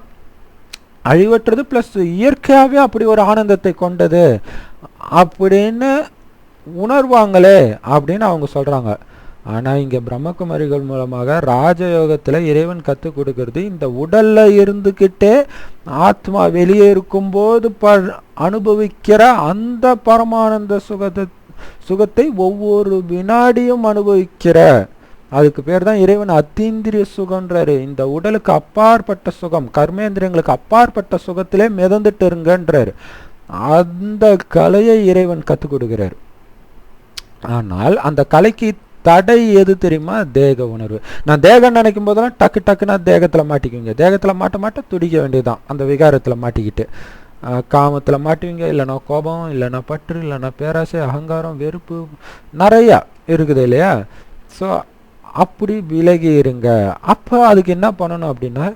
[SPEAKER 1] அழிவற்றது, ப்ளஸ் இயற்கையாகவே அப்படி ஒரு ஆனந்தத்தை கொண்டது அப்படின்னு உணர்வாங்களே அப்படின்னு அவங்க சொல்கிறாங்க. ஆனால் இங்கே பிரம்மகுமாரிகள் மூலமாக ராஜயோகத்தில் இறைவன் கற்றுக் கொடுக்கறது, இந்த உடலில் இருந்துக்கிட்டே ஆத்மா வெளியே இருக்கும்போது அனுபவிக்கிற அந்த பரமானந்த சுகத்தை ஒவ்வொரு வினாடியும் அனுபவிக்கிற, அதுக்கு பேர் தான் இறைவன் அத்தீந்திரிய சுகன்றாரு. இந்த உடலுக்கு அப்பாற்பட்ட சுகம், கர்மேந்திரியங்களுக்கு அப்பாற்பட்ட சுகத்திலே மிதந்துட்டு இருங்கன்றாரு. அந்த கலையை இறைவன் கற்றுக் கொடுக்கிறார். ஆனால் அந்த கலைக்கு தடை எது தெரியுமா? தேக உணர்வு. நான் தேகம் நினைக்கும் போதெல்லாம் டக்கு டக்குன்னா தேகத்தில் மாட்டிக்குவீங்க. தேகத்தில் மாட்ட துடிக்க வேண்டியதுதான், அந்த விகாரத்தில் மாட்டிக்கிட்டு. காமத்தில் மாட்டுவீங்க, இல்லைன்னா கோபம், இல்லைன்னா பற்று, இல்லைன்னா பேராசை, அகங்காரம், வெறுப்பு நிறையா இருக்குது இல்லையா. ஸோ அப்படி விலகி இருங்க. அப்போ அதுக்கு என்ன பண்ணணும் அப்படின்னா,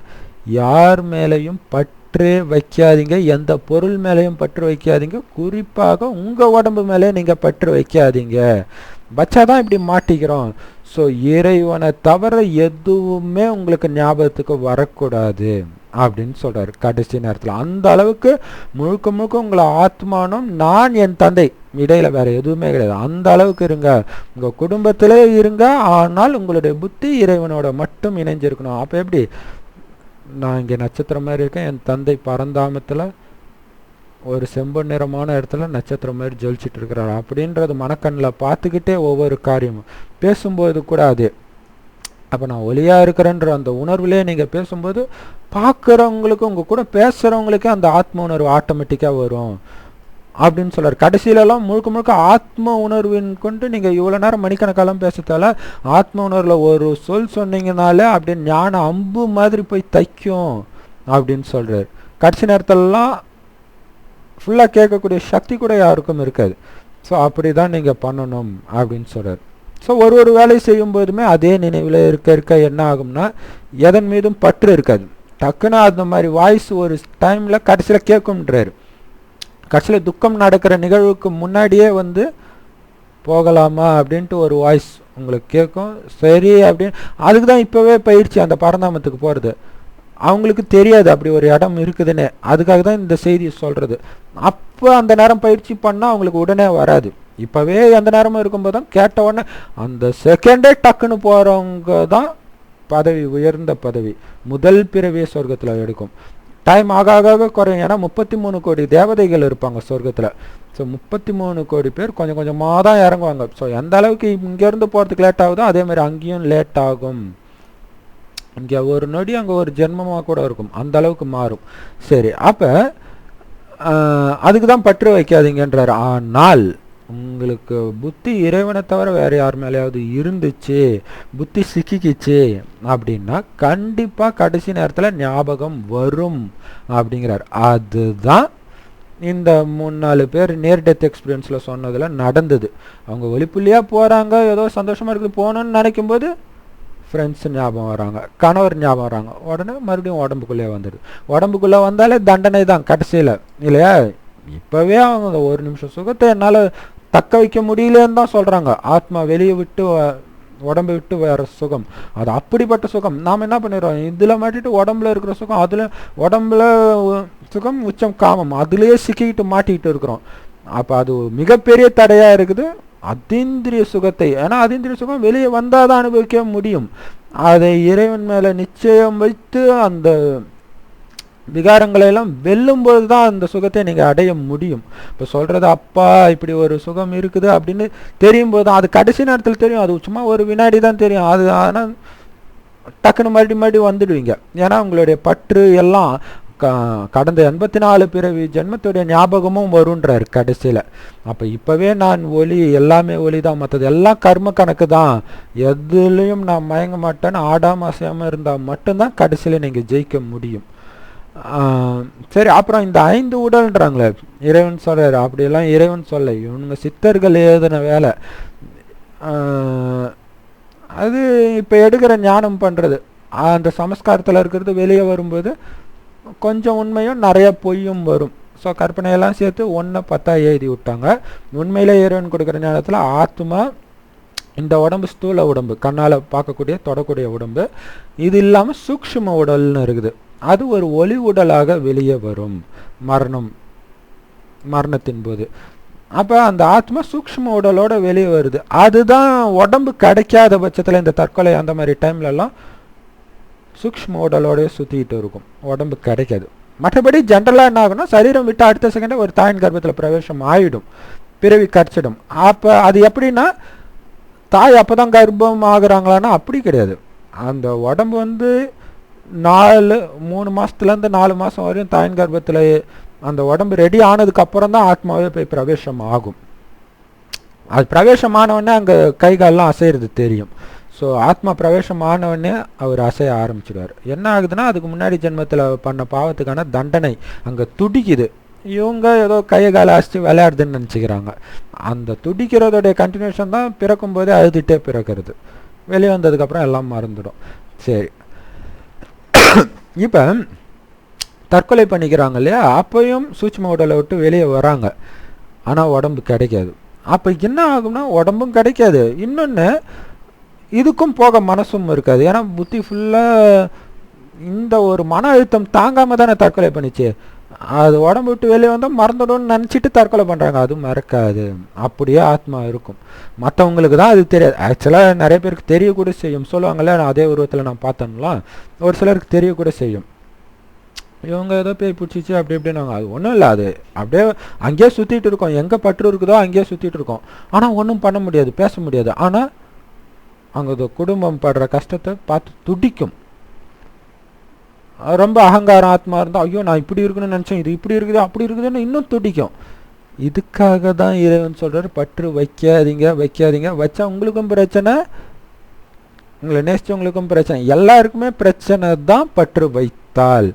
[SPEAKER 1] யார் மேலேயும் பற்று வைக்காதீங்க, எந்த பொருள் மேலேயும் பற்று வைக்காதீங்க, குறிப்பாக உங்கள் உடம்பு மேலே நீங்கள் பற்று வைக்காதீங்க. வச்சாதான் இப்படி மாட்டிக்கிறோம். ஸோ இறைவனை தவிர எதுவுமே உங்களுக்கு ஞாபகத்துக்கு வரக்கூடாது அப்படின்னு சொல்றாரு கடைசி நேரத்தில். அந்த அளவுக்கு முழுக்க முழுக்க உங்களை ஆத்மானம், நான், என் தந்தை, இடையில வேற எதுவுமே கிடையாது. அந்த அளவுக்கு இருங்க. உங்க குடும்பத்திலே இருங்க, ஆனால் உங்களுடைய புத்தி இறைவனோட மட்டும் இணைஞ்சிருக்கணும். அப்போ எப்படி, நான் இங்கே நட்சத்திரம் மாதிரி இருக்கேன், என் தந்தை பரந்தாமத்தில் ஒரு செம்பொன் நிறமான இடத்துல நட்சத்திரம் மாதிரி ஜொலிச்சிட்டு இருக்கிறார் அப்படின்றது மனக்கண்ணில் பார்த்துக்கிட்டே ஒவ்வொரு காரியமும் பேசும்போது கூட அது. அப்போ நான் ஒளியாக இருக்கிறேன்ற அந்த உணர்வுலேயே நீங்கள் பேசும்போது பார்க்குறவங்களுக்கு, உங்கள் கூட பேசுகிறவங்களுக்கே அந்த ஆத்ம உணர்வு ஆட்டோமேட்டிக்காக வரும் அப்படின்னு சொல்கிறார். கடைசியிலலாம் முழுக்க முழுக்க ஆத்ம உணர்வின் கொண்டு நீங்கள் இவ்வளோ நேரம் மணிக்கணக்காலம் பேசுறதால ஆத்ம உணர்வில் ஒரு சொல் சொன்னீங்கனாலே அப்படியே ஞான அம்பு மாதிரி போய் தைக்கும் அப்படின்னு சொல்கிறார். கடைசி நேரத்திலலாம் ஃபுல்லாக கேட்கக்கூடிய சக்தி கூட யாருக்கும் இருக்காது. ஸோ அப்படி தான் நீங்கள் பண்ணணும் அப்படின்னு சொல்கிறார். ஸோ ஒரு வேலை செய்யும் போதுமே அதே நினைவில் இருக்க என்ன ஆகும்னா, எதன் மீதும் பற்று இருக்காது. டக்குன்னு அந்த மாதிரி வாய்ஸ் ஒரு டைமில் கடைசியில் கேட்கும்ன்றாரு. கடைசியில் துக்கம் நடக்கிற நிகழ்வுக்கு முன்னாடியே வந்து போகலாமா அப்படின்ட்டு ஒரு வாய்ஸ் உங்களுக்கு கேட்கும். சரி அப்படின்னு, அதுக்கு தான் இப்போவே பயிற்சி அந்த பரந்தாமத்துக்கு போகிறது. அவங்களுக்கு தெரியாது அப்படி ஒரு இடம் இருக்குதுன்னு, அதுக்காக தான் இந்த செய்தியை சொல்கிறது. அப்போ அந்த நேரம் பயிற்சி பண்ணால் அவங்களுக்கு உடனே வராது. இப்போவே அந்த நேரமும் இருக்கும்போது தான் கேட்ட உடனே அந்த செகண்டே டக்குன்னு போகிறவங்க தான் பதவி, உயர்ந்த பதவி, முதல் பிறவியே சொர்க்கத்தில் எடுக்கும். டைம் ஆக ஆக குறையும். ஏன்னா 33 கோடி தேவதைகள் இருப்பாங்க சொர்க்கத்தில். ஸோ 33 கோடி பேர் கொஞ்சம் கொஞ்சமாக தான் இறங்குவாங்க. ஸோ எந்த அளவுக்கு இங்கேருந்து போகிறதுக்கு லேட் ஆகுதோ அதே மாதிரி அங்கேயும் லேட் ஆகும். இங்கே ஒரு நொடி அங்கே ஒரு ஜென்மமாக கூட இருக்கும், அந்த அளவுக்கு மாறும். சரி, அப்போ அதுக்கு தான் பற்று வைக்காதீங்கன்றார். ஆனால் உங்களுக்கு புத்தி இறைவனை தவிர வேறு யார் மேலேயாவது இருந்துச்சு, புத்தி சிக்கிக்கிச்சு அப்படின்னா கண்டிப்பாக கடைசி நேரத்தில் ஞாபகம் வரும் அப்படிங்கிறார். அதுதான் இந்த 3-4 பேர் நியர் டெத் எக்ஸ்பீரியன்ஸில் சொன்னதில் நடந்தது. அவங்க ஒளிப்புள்ளியாக போகிறாங்க, ஏதோ சந்தோஷமாக இருக்குது, போகணுன்னு நினைக்கும் போது ஃப்ரெண்ட்ஸ் ஞாபகம் வராங்க, கணவர் ஞாபகம் வராங்க, உடனே மறுபடியும் உடம்புக்குள்ளே வந்துடுது. உடம்புக்குள்ளே வந்தாலே தண்டனை தான் கடைசியில் இல்லையா. இப்போவே அவங்க ஒரு நிமிஷம் சுகத்தை என்னால் தக்க வைக்க முடியலன்னு தான் சொல்கிறாங்க. ஆத்மா வெளியே விட்டு உடம்பை விட்டு வேற சுகம், அது அப்படிப்பட்ட சுகம். நாம் என்ன பண்ணிடுறோம், இதில் மாட்டிட்டு உடம்புல இருக்கிற சுகம், அதில் உடம்புல சுகம் உச்சம் காமம், அதுலேயே சிக்கிக்கிட்டு மாட்டிக்கிட்டு இருக்கிறோம். அப்போ அது மிகப்பெரிய தடையாக இருக்குது அதீந்திரிய சுகத்தை. ஏன்னா அதீந்திரிய சுகம் வெளியே வந்தால் தான் அனுபவிக்க முடியும். அதை இறைவன் மேலே நிச்சயம் வைத்து அந்த விகாரங்களை எல்லாம் வெல்லும்போது தான் அந்த சுகத்தை நீங்கள் அடைய முடியும். இப்போ சொல்கிறது அப்பா இப்படி ஒரு சுகம் இருக்குது அப்படின்னு தெரியும் போது தான், அது கடைசி நேரத்தில் தெரியும், அது சும்மா ஒரு வினாடி தான் தெரியும். அது ஆனால் டக்குன்னு மறுபடி வந்துடுவீங்க. ஏன்னா உங்களுடைய பற்று எல்லாம் கடந்த 84 பிறவி ஜென்மத்துடைய ஞாபகமும் வருன்றார் கடைசியில். அப்போ இப்போவே நான் ஒளி, எல்லாமே ஒளி தான், மற்றது எல்லாம் கர்ம கணக்கு தான், எதுலேயும் நான் மயங்க மாட்டேன்னு ஆடாமல் அசையாமல் இருந்தால் மட்டும்தான் கடைசியில் நீங்கள் ஜெயிக்க முடியும். சரி, அப்புறம் இந்த 5 உடல்ன்றாங்களே இறைவன் சொல்கிறார், அப்படியெல்லாம் இறைவன் சொல்ல, இவனுங்க சித்தர்கள் எழுதின வேலை. அது இப்போ எடுக்கிற ஞானம் பண்ணுறது, அந்த சமஸ்காரத்தில் இருக்கிறது வெளியே வரும்போது கொஞ்சம் உண்மையும் நிறைய பொய்யும் வரும். ஸோ கற்பனையெல்லாம் சேர்த்து 1:10 எழுதி விட்டாங்க. உண்மையிலே இறைவன் கொடுக்குற ஞானத்தில் ஆத்மா இந்த உடம்பு ஸ்தூல உடம்பு, கண்ணால் பார்க்கக்கூடிய தொடக்கூடிய உடம்பு, இது இல்லாமல் சூக்ஷ்ம உடல்னு இருக்குது. அது ஒரு ஒளி உடலாக வெளியே வரும் மரணத்தின் போது. அப்போ அந்த ஆத்மா சூக்ஷ்ம உடலோட வெளியே வருது. அதுதான் உடம்பு கிடைக்காத பட்சத்தில், இந்த தற்கொலை அந்த மாதிரி டைம்லலாம் சூக்ஷ்ம உடலோடய சுற்றிக்கிட்டு இருக்கும், உடம்பு கிடைக்காது. மற்றபடி ஜென்ரலாக என்ன ஆகுனா, சரீரம் விட்டு அடுத்த செகண்டே ஒரு தாயின் கர்ப்பத்தில் பிரவேசம் ஆகிடும், பிறவி கரைச்சிடும். அப்போ அது எப்படின்னா, தாய் அப்போ தான் கர்ப்பம் ஆகுறாங்களான்னா அப்படி கிடையாது. அந்த உடம்பு வந்து 3 மாதத்துலேருந்து 4 மாதம் வரையும் தாயின் கர்ப்பத்தில் அந்த உடம்பு ரெடி ஆனதுக்கப்புறம் தான் ஆத்மாவே போய் பிரவேசம் ஆகும். அது பிரவேசம் ஆனவுடனே அங்கே கை காலெலாம் அசைகிறது தெரியும். ஸோ ஆத்மா பிரவேசம் ஆனவுடனே அவர் அசைய ஆரம்பிச்சிடுவார். என்ன ஆகுதுன்னா, அதுக்கு முன்னாடி ஜென்மத்தில் பண்ண பாவத்துக்கான தண்டனை அங்கே துடிக்குது. இவங்க ஏதோ கையை காலை அசைச்சு விளையாடுதுன்னு நினச்சிக்கிறாங்க. அந்த துடிக்கிறதோடைய கண்டினியூஷன் தான் பிறக்கும் போதே அழுதுகிட்டே பிறக்கிறது. வெளியே வந்ததுக்கப்புறம் எல்லாம் மறந்துடும். சரி, இப்போ தற்கொலை பண்ணிக்கிறாங்க இல்லையா, அப்பையும் சூட்சும உடலை விட்டு வெளியே வராங்க, ஆனால் உடம்பு கிடைக்காது. அப்போ என்ன ஆகும்னா, உடம்பும் கிடைக்காது, இன்னொன்று இதுக்கும் போக மனசும் இருக்காது. ஏன்னா புத்தி ஃபுல்லாக இந்த ஒரு மன அழுத்தம் தாங்காமல் தானே தற்கொலை பண்ணிச்சு. அது உடம்பு விட்டு வெளியே வந்தால் மறந்துடும்னு நினச்சிட்டு தற்கொலை பண்ணுறாங்க, அதுவும் மறக்காது. அப்படியே ஆத்மா இருக்கும். மற்றவங்களுக்கு தான் அது தெரியாது. ஆக்சுவலாக நிறைய பேருக்கு தெரியக்கூட செய்யும். சொல்லுவாங்கள்ல, அதே உருவத்தில் நான் பார்த்தோம்லாம், ஒரு சிலருக்கு தெரியக்கூட செய்யும். இவங்க ஏதோ பேய் பிடிச்சிச்சு அப்படி இப்படின்னாங்க. அது ஒன்றும் இல்லை, அது அப்படியே அங்கேயே சுற்றிட்டு இருக்கோம், எங்கே பற்று இருக்குதோ அங்கேயே சுற்றிட்டு இருக்கோம். ஆனால் ஒன்றும் பண்ண முடியாது, பேச முடியாது. ஆனால் அங்கே குடும்பம் படுற கஷ்டத்தை பார்த்து துடிக்கும். ரொம்ப அகங்காரம் ஆத்மா இருந்தால், ஐயோ நான் இப்படி இருக்குன்னு நினச்சேன், இது இப்படி இருக்குது அப்படி இருக்குதுன்னு இன்னும் துடிக்கும். இதுக்காக தான் இறைவன் சொல்கிறார், பற்று வைக்காதீங்க. வச்சா உங்களுக்கும் பிரச்சனை, உங்களை நேசிச்சவங்களுக்கும் பிரச்சனை, எல்லாருக்குமே பிரச்சனை தான் பற்று வைத்தால்.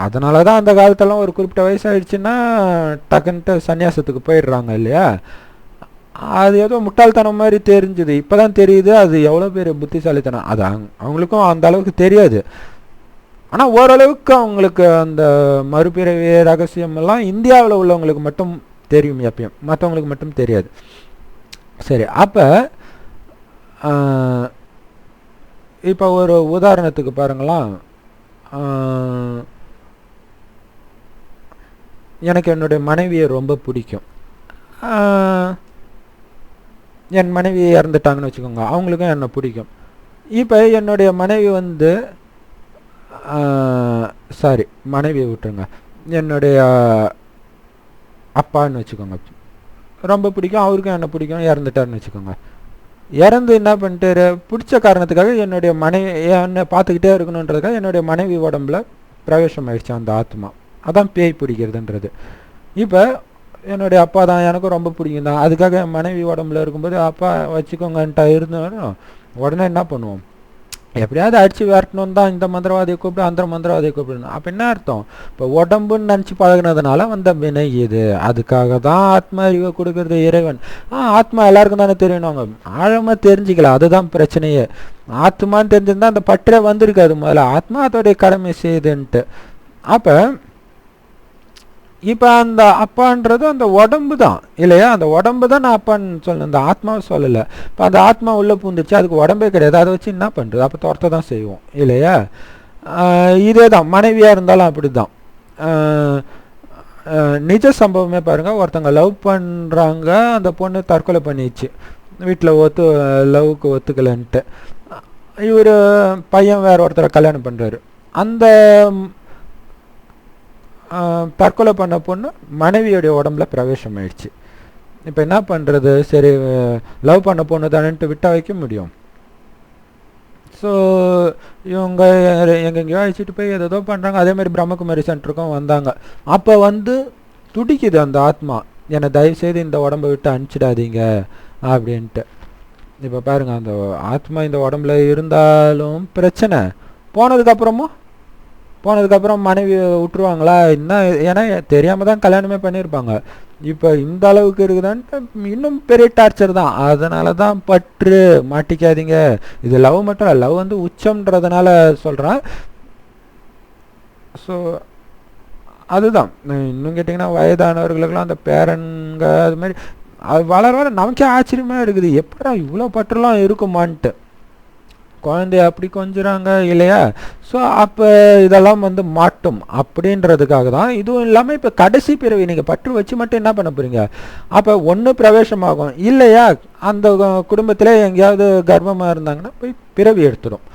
[SPEAKER 1] அதனால தான் அந்த காலத்தெல்லாம் ஒரு குறிப்பிட்ட வயசாகிடுச்சுன்னா டக்குன்ட்டு சன்னியாசத்துக்கு போயிடுறாங்க இல்லையா. அது ஏதோ முட்டாள்தனம் மாதிரி தெரிஞ்சுது, இப்போ தான் தெரியுது அது எவ்வளோ பெரிய புத்திசாலித்தனம். அது அவங்களுக்கும் அந்த அளவுக்கு தெரியாது. ஆனால் ஓரளவுக்கு அவங்களுக்கு அந்த மறுபிறவி ரகசியம் எல்லாம் இந்தியாவில் உள்ளவங்களுக்கு மட்டும் தெரியும், எப்பயும் மற்றவங்களுக்கு மட்டும் தெரியாது. சரி, அப்போ இப்போ ஒரு உதாரணத்துக்கு பாருங்களேன். எனக்கு என்னுடைய மனைவியை ரொம்ப பிடிக்கும். என் மனைவி இறந்துட்டாங்கன்னு வச்சுக்கோங்க, அவங்களுக்கும் என்னை பிடிக்கும். இப்போ என்னுடைய மனைவி வந்து மனைவியை விட்டுருங்க, என்னுடைய அப்பான்னு வச்சுக்கோங்க, ரொம்ப பிடிக்கும், அவருக்கும் என்னை பிடிக்கும், இறந்துட்டாருன்னு வச்சுக்கோங்க. இறந்து என்ன பண்ணிட்டு பிடிச்ச காரணத்துக்காக என்னுடைய மனைவி என்னை பார்த்துக்கிட்டே இருக்கணுன்றதுக்காக என்னுடைய மனைவி உடம்புல பிரவேசம் ஆயிடுச்சு அந்த ஆத்மா. அதான் பேய் பிடிக்கிறதுன்றது. இப்போ என்னுடைய அப்பா தான் எனக்கும் ரொம்ப பிடிக்கும் தான், அதுக்காக என் மனைவி உடம்புல இருக்கும்போது அப்பா வச்சுக்கோங்கன்ட்டா இருந்தாலும் உடனே என்ன பண்ணுவோம், எப்படியாவது அடித்து விரட்டணும் தான், இந்த மந்திரவாதியை கூப்பிடு அந்த மந்திரவாதியை கூப்பிடணும். அப்போ என்ன அர்த்தம், இப்போ உடம்புன்னு நினச்சி பழகினதுனால வந்த வினை இது. அதுக்காக தான் ஆத்மா அறிவை கொடுக்கறது இறைவன். ஆத்மா எல்லாருக்கும் தானே தெரியணுங்க, ஆழமாக தெரிஞ்சிக்கல, அதுதான் பிரச்சனையே. ஆத்மான்னு தெரிஞ்சிருந்தா அந்த பற்றே வந்திருக்காது முதல்ல, ஆத்மா அதோடைய கடமை செய்யுதுன்ட்டு. அப்போ இப்போ அந்த அப்பான்றது அந்த உடம்பு தான் இல்லையா, அந்த உடம்பு தான் நான் அப்பான்னு சொல்லணும், அந்த ஆத்மாவை சொல்லலை. இப்போ அந்த ஆத்மா உள்ளே பூந்துச்சு, அதுக்கு உடம்பே கிடையாது, அதை வச்சு என்ன பண்ணுறது, அப்போ துரத்த தான் செய்வோம் இல்லையா. இதே தான் மனைவியாக இருந்தாலும் அப்படி தான். நிஜ சம்பவமே பாருங்கள், ஒருத்தங்க லவ் பண்ணுறாங்க, அந்த பொண்ணு தற்கொலை பண்ணிடுச்சு, வீட்டில் லவ்வுக்கு ஒத்துக்கலைன்ட்டு. இவர் பையன் வேறு ஒருத்தரை கல்யாணம் பண்ணுறாரு. அந்த தற்கொலை பண்ண பொண்ணு மனைவியோடைய உடம்புல பிரவேசம் ஆயிடுச்சு. இப்போ என்ன பண்ணுறது? சரி, லவ் பண்ண பொண்ணு தானேன்ட்டு விட்டா வைக்க முடியும்? ஸோ இவங்க எங்கெங்கேயோ அழைச்சிட்டு போய் ஏதோ பண்ணுறாங்க. அதேமாதிரி பிரம்மகுமாரி சென்டருக்கும் வந்தாங்க. அப்போ வந்து துடிக்குது அந்த ஆத்மா, என்னை தயவுசெய்து இந்த உடம்பை விட்டு அனுப்பிச்சிடாதீங்க அப்படின்ட்டு. இப்போ பாருங்கள், அந்த ஆத்மா இந்த உடம்புல இருந்தாலும் பிரச்சனை, போனதுக்கப்புறம் மனைவி விட்டுருவாங்களா? இன்னும் ஏன்னா தெரியாமல் தான் கல்யாணமே பண்ணியிருப்பாங்க. இப்போ இந்த அளவுக்கு இருக்குதான்ட்டு இன்னும் பெரிய டார்ச்சர் தான். அதனால தான் பற்று, மாட்டிக்காதீங்க. இது லவ் மட்டும் இல்லை, லவ் வந்து உச்சம்ன்றதுனால சொல்கிறேன். ஸோ அதுதான். இன்னும் கேட்டிங்கன்னா வயதானவர்களுக்கெல்லாம் அந்த பேரன்க அது மாதிரி அது வளர வர நமக்கே ஆச்சரியமாக இருக்குது, எப்படா இவ்வளோ பற்றுலாம் இருக்குமான்ட்டு. குழந்தைய அப்படி கொஞ்சுறாங்க இல்லையா? ஸோ அப்போ இதெல்லாம் வந்து மாட்டும் அப்படின்றதுக்காக தான். இதுவும் இல்லாமல் இப்போ கடைசி பிறவி நீங்கள் பற்று வச்சு மட்டும் என்ன பண்ண போகிறீங்க? அப்போ ஒன்று பிரவேசமாகும், இல்லையா அந்த குடும்பத்தில் எங்கேயாவது கர்ப்பமாக இருந்தாங்கன்னா போய் பிறவி எடுத்துடும்.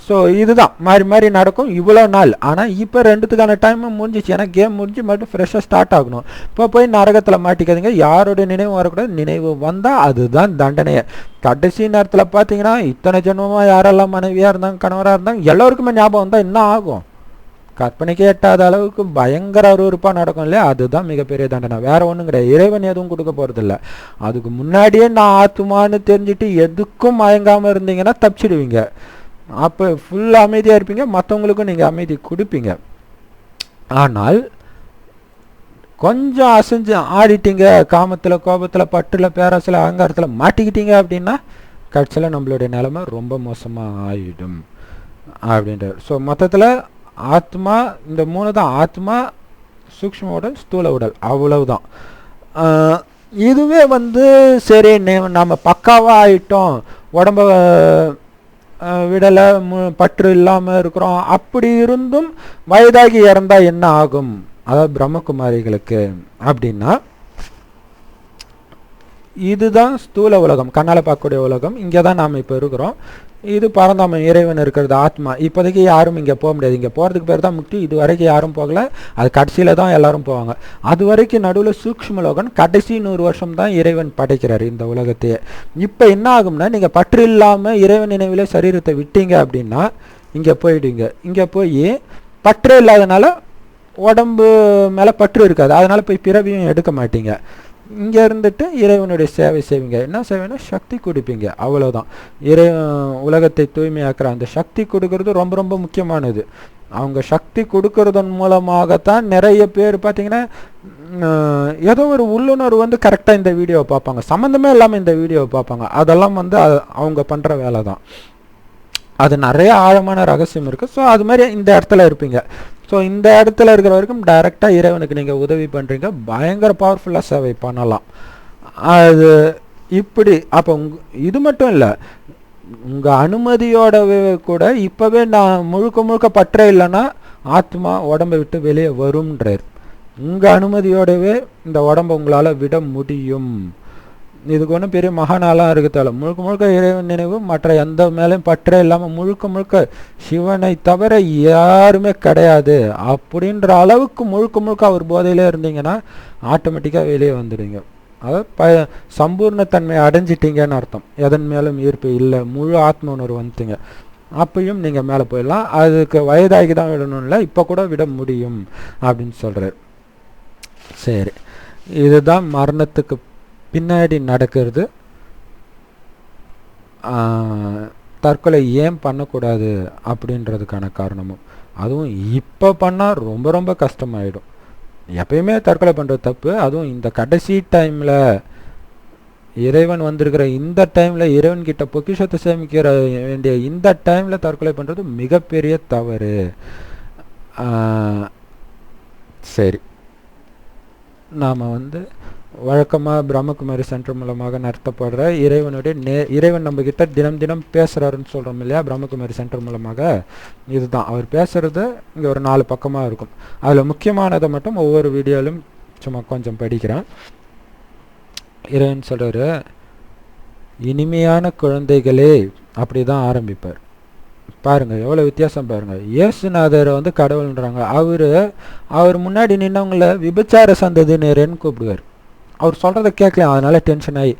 [SPEAKER 1] ஸோ இதுதான் மாறி மாறி நடக்கும் இவ்வளோ நாள். ஆனால் இப்போ ரெண்டுத்துக்கான டைமும் முடிஞ்சிச்சு. ஏன்னா கேம் முடிஞ்சு மட்டும் ஃப்ரெஷ்ஷாக ஸ்டார்ட் ஆகணும். இப்போ போய் நரகத்தில் மாட்டிக்காதீங்க. யாரோட நினைவும் வரக்கூடாது. நினைவு வந்தால் அதுதான் தண்டனையே. கடைசி நேரத்தில் பார்த்தீங்கன்னா இத்தனை ஜென்மமாக யாரெல்லாம் மனைவியாக இருந்தாங்க, கணவராக இருந்தாங்க, எல்லோருக்குமே ஞாபகம் வந்தால் என்ன ஆகும்? கற்பனைக்கு எட்டாத அளவுக்கு பயங்கர அருவருப்பாக நடக்கும் இல்லையா? அதுதான் மிகப்பெரிய தண்டனை, வேற ஒன்றும் கிடையாது. இறைவன் எதுவும் கொடுக்க போகிறதில்ல. அதுக்கு முன்னாடியே நான் ஆத்துமான்னு தெரிஞ்சுட்டு எதுக்கும் மயங்காமல் இருந்தீங்கன்னா தப்பிச்சிடுவீங்க. அப்போ ஃபுல் அமைதியாக இருப்பீங்க, மற்றவங்களுக்கும் நீங்கள் அமைதி கொடுப்பீங்க. ஆனால் கொஞ்சம் அசைஞ்சு ஆடிட்டீங்க, காமத்தில், கோபத்தில், பற்றில், பேராசில், அகங்காரத்தில் மாட்டிக்கிட்டீங்க அப்படின்னா கடைசியில் நம்மளுடைய நிலைமை ரொம்ப மோசமாக ஆகிடும் அப்படின்றார். ஸோ மொத்தத்தில் ஆத்மா இந்த 3 தான். ஆத்மா, சூக்ஷ்ம உடல், ஸ்தூல உடல், அவ்வளவுதான். இதுவே வந்து சரி நம்ம பக்காவாக ஆகிட்டோம், உடம்ப விடலை, பற்று இல்லாமல் இருக்கிறோம், அப்படி இருந்தும் வயதாகி இறந்தா என்ன ஆகும்? அதாவது பிரம்மகுமாரிகளுக்கு அப்படின்னா இதுதான் ஸ்தூல உலகம், கண்ணால் பார்க்கக்கூடிய உலகம். இங்கே தான் நாம் இப்போ இருக்கிறோம். இது பரந்தாம இறைவன் இருக்கிறது ஆத்மா. இப்போதைக்கு யாரும் இங்கே போக முடியாது. இங்கே போகிறதுக்கு பேர் தான் முக்தி. இது வரைக்கும் யாரும் போகலை, அது கடைசியில் தான் எல்லாரும் போவாங்க. அது வரைக்கும் நடுவில் சூக்ஷ்ம லோகம், கடைசி 100 வருஷம் தான் இறைவன் படைக்கிறார் இந்த உலகத்தையே. இப்போ என்ன ஆகும்னா, நீங்கள் பற்று இல்லாமல் இறைவன் நினைவிலே சரீரத்தை விட்டீங்க அப்படின்னா இங்கே போயிடுங்க. இங்கே போய் பற்றே இல்லாதனால உடம்பு மேலே பற்று இருக்காது, அதனால் போய் பிறவியும் எடுக்க மாட்டீங்க. இங்கே இருந்துட்டு இறைவனுடைய சேவை செய்வீங்க. என்ன சேவைனா சக்தி கொடுப்பீங்க, அவ்வளோதான். உலகத்தை தூய்மையாக்குற அந்த சக்தி கொடுக்கறது ரொம்ப ரொம்ப முக்கியமானது. அவங்க சக்தி கொடுக்கறதன் மூலமாகத்தான் நிறைய பேர் பார்த்தீங்கன்னா ஏதோ ஒரு உள்ளுணர்வு வந்து கரெக்டாக இந்த வீடியோவை பார்ப்பாங்க, சம்மந்தமே இல்லாமல் இந்த வீடியோவை பார்ப்பாங்க. அதெல்லாம் வந்து அவங்க பண்ணுற வேலை தான். அது நிறைய ஆழமான ரகசியம் இருக்குது. ஸோ அது மாதிரி இந்த இடத்துல இருப்பீங்க. ஸோ இந்த இடத்துல இருக்கிற வரைக்கும் டைரெக்டாக இறைவனுக்கு நீங்கள் உதவி பண்ணுறீங்க, பயங்கர பவர்ஃபுல்லாக சேவை பண்ணலாம். அது இப்படி. அப்போ இது மட்டும் இல்லை, உங்கள் அனுமதியோடவே கூட இப்போவே நான் முழுக்க முழுக்க பற்றே இல்லைன்னா ஆத்மா உடம்பை விட்டு வெளியே வரும்ன்றார். உங்கள் அனுமதியோடவே இந்த உடம்பை உங்களால் விட முடியும். இதுக்கு ஒன்றும் பெரிய மகானாலாம் இருக்கத்தால முழுக்க முழுக்க இறைவன் நினைவு, மற்ற எந்த மேலேயும் பற்றே இல்லாமல் முழுக்க முழுக்க சிவனை தவிர யாருமே கிடையாது அப்படின்ற அளவுக்கு முழுக்க முழுக்க அவர் போதையிலே இருந்தீங்கன்னா ஆட்டோமேட்டிக்காக வெளியே வந்துடுங்க. அதாவது சம்பூர்ணத்தன்மை அடைஞ்சிட்டிங்கன்னு அர்த்தம். எதன் மேலும் ஈர்ப்பு இல்லை, முழு ஆத்ம உணர்வு வந்துட்டீங்க. அப்பையும் நீங்கள் மேலே போயிடலாம். அதுக்கு வயதாகி தான் விடணும் இல்லை, இப்போ கூட விட முடியும் அப்படின்னு சொல்கிறார். சரி, இதுதான் மரணத்துக்கு பின்னாடி நடக்கிறது. தற்கொலை ஏன் பண்ணக்கூடாது அப்படின்றதுக்கான காரணமும், அதுவும் இப்போ பண்ணால் ரொம்ப ரொம்ப கஷ்டமாயிடும். எப்பயுமே தற்கொலை பண்ணுறது தப்பு, அதுவும் இந்த கடைசி டைமில் இறைவன் வந்திருக்கிற இந்த டைமில் இறைவன்கிட்ட பொக்கிஷத்தை சேமிக்கிற வேண்டிய இந்த டைமில் தற்கொலை பண்ணுறது மிகப்பெரிய தவறு. சரி, நாம் வந்து வழக்கமாக பிரம்மகுமாரி சென்டர் மூலமாக நடத்தப்படுற இறைவன் நம்ம கிட்ட தினம் தினம் பேசுகிறாருன்னு சொல்கிறோம் இல்லையா, பிரம்மகுமாரி சென்டர் மூலமாக. இதுதான் அவர் பேசுகிறது. இங்கே ஒரு 4 பக்கமாக இருக்கும். அதில் முக்கியமானதை மட்டும் ஒவ்வொரு வீடியோவிலும் சும்மா கொஞ்சம் படிக்கிறேன். இறைவன் சொல்கிறாரு, இனிமையான குழந்தைகளே, அப்படி தான் ஆரம்பிப்பார். பாருங்க எவ்வளோ வித்தியாசம் பாருங்க. இயேசுநாதரை வந்து கடவுள்ன்றாங்க. அவர் முன்னாடி நின்னவங்கள விபச்சார சந்ததியினரேன்னு கூப்பிடுவார். அவர் சொல்கிறத கேட்கல, அதனால டென்ஷன் ஆகி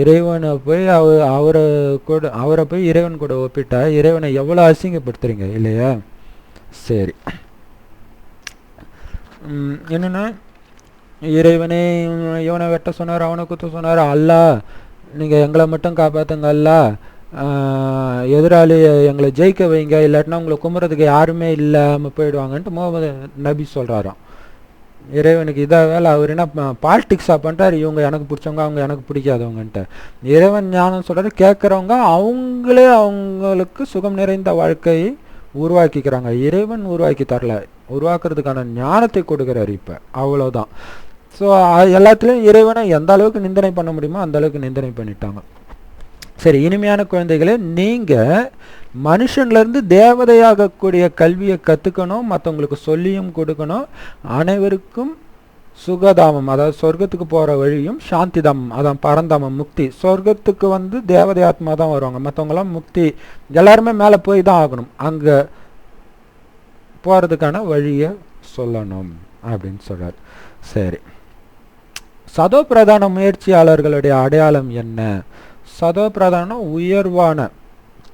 [SPEAKER 1] இறைவனை போய் அவரை போய் இறைவன் கூட ஒப்பிட்டா இறைவனை எவ்வளோ அசிங்கப்படுத்துறீங்க இல்லையா? சரி, என்னென்னா இறைவனே இவனை வெட்ட சொன்னார், அவனை குத்த சொன்னார், அல்லா நீங்கள் எங்களை மட்டும் காப்பாற்றுங்க, அல்லா எதிராளி எங்களை ஜெயிக்க வைங்க, இல்லாட்டினா உங்களை கும்புறதுக்கு யாருமே இல்லாமல் போயிடுவாங்கன்ட்டு முகமது நபி சொல்கிறாராம். இறைவனுக்கு இதாக வேலை, அவர் என்ன பாலிட்டிக்ஸாக பண்ணுறாரு, இவங்க எனக்கு பிடிச்சவங்க அவங்க எனக்கு பிடிக்காதவங்கன்ட்டு. இறைவன் ஞானம் சொல்கிறாரு, கேட்குறவங்க அவங்களே அவங்களுக்கு சுகம் நிறைந்த வாழ்க்கையை உருவாக்கிக்கிறாங்க. இறைவன் உருவாக்கி தரல, உருவாக்குறதுக்கான ஞானத்தை கொடுக்குறாரு. இப்போ அவ்வளோதான். ஸோ எல்லாத்துலேயும் இறைவனை எந்த அளவுக்கு நிந்தனை பண்ண முடியுமோ அந்த அளவுக்கு நிந்தனை பண்ணிட்டாங்க. சரி, இனிமையான குழந்தைகளே, நீங்கள் மனுஷன்லேருந்து தேவதையாகக்கூடிய கல்வியை கற்றுக்கணும், மற்றவங்களுக்கு சொல்லியும் கொடுக்கணும். அனைவருக்கும் சுகதாமம், அதாவது சொர்க்கத்துக்கு போகிற வழியும் சாந்திதாமம், அதான் பரந்தாமம், முக்தி. சொர்க்கத்துக்கு வந்து தேவதை ஆத்மா தான் வருவாங்க, மற்றவங்களாம் முக்தி, எல்லாருமே மேலே போய் தான் ஆகணும். அங்கே போகிறதுக்கான வழியை சொல்லணும் அப்படின்னு சொல்கிறார். சரி, சதோ பிரதான முயற்சியாளர்களுடைய அடையாளம் என்ன? சதோ பிரதானம் உயர்வான,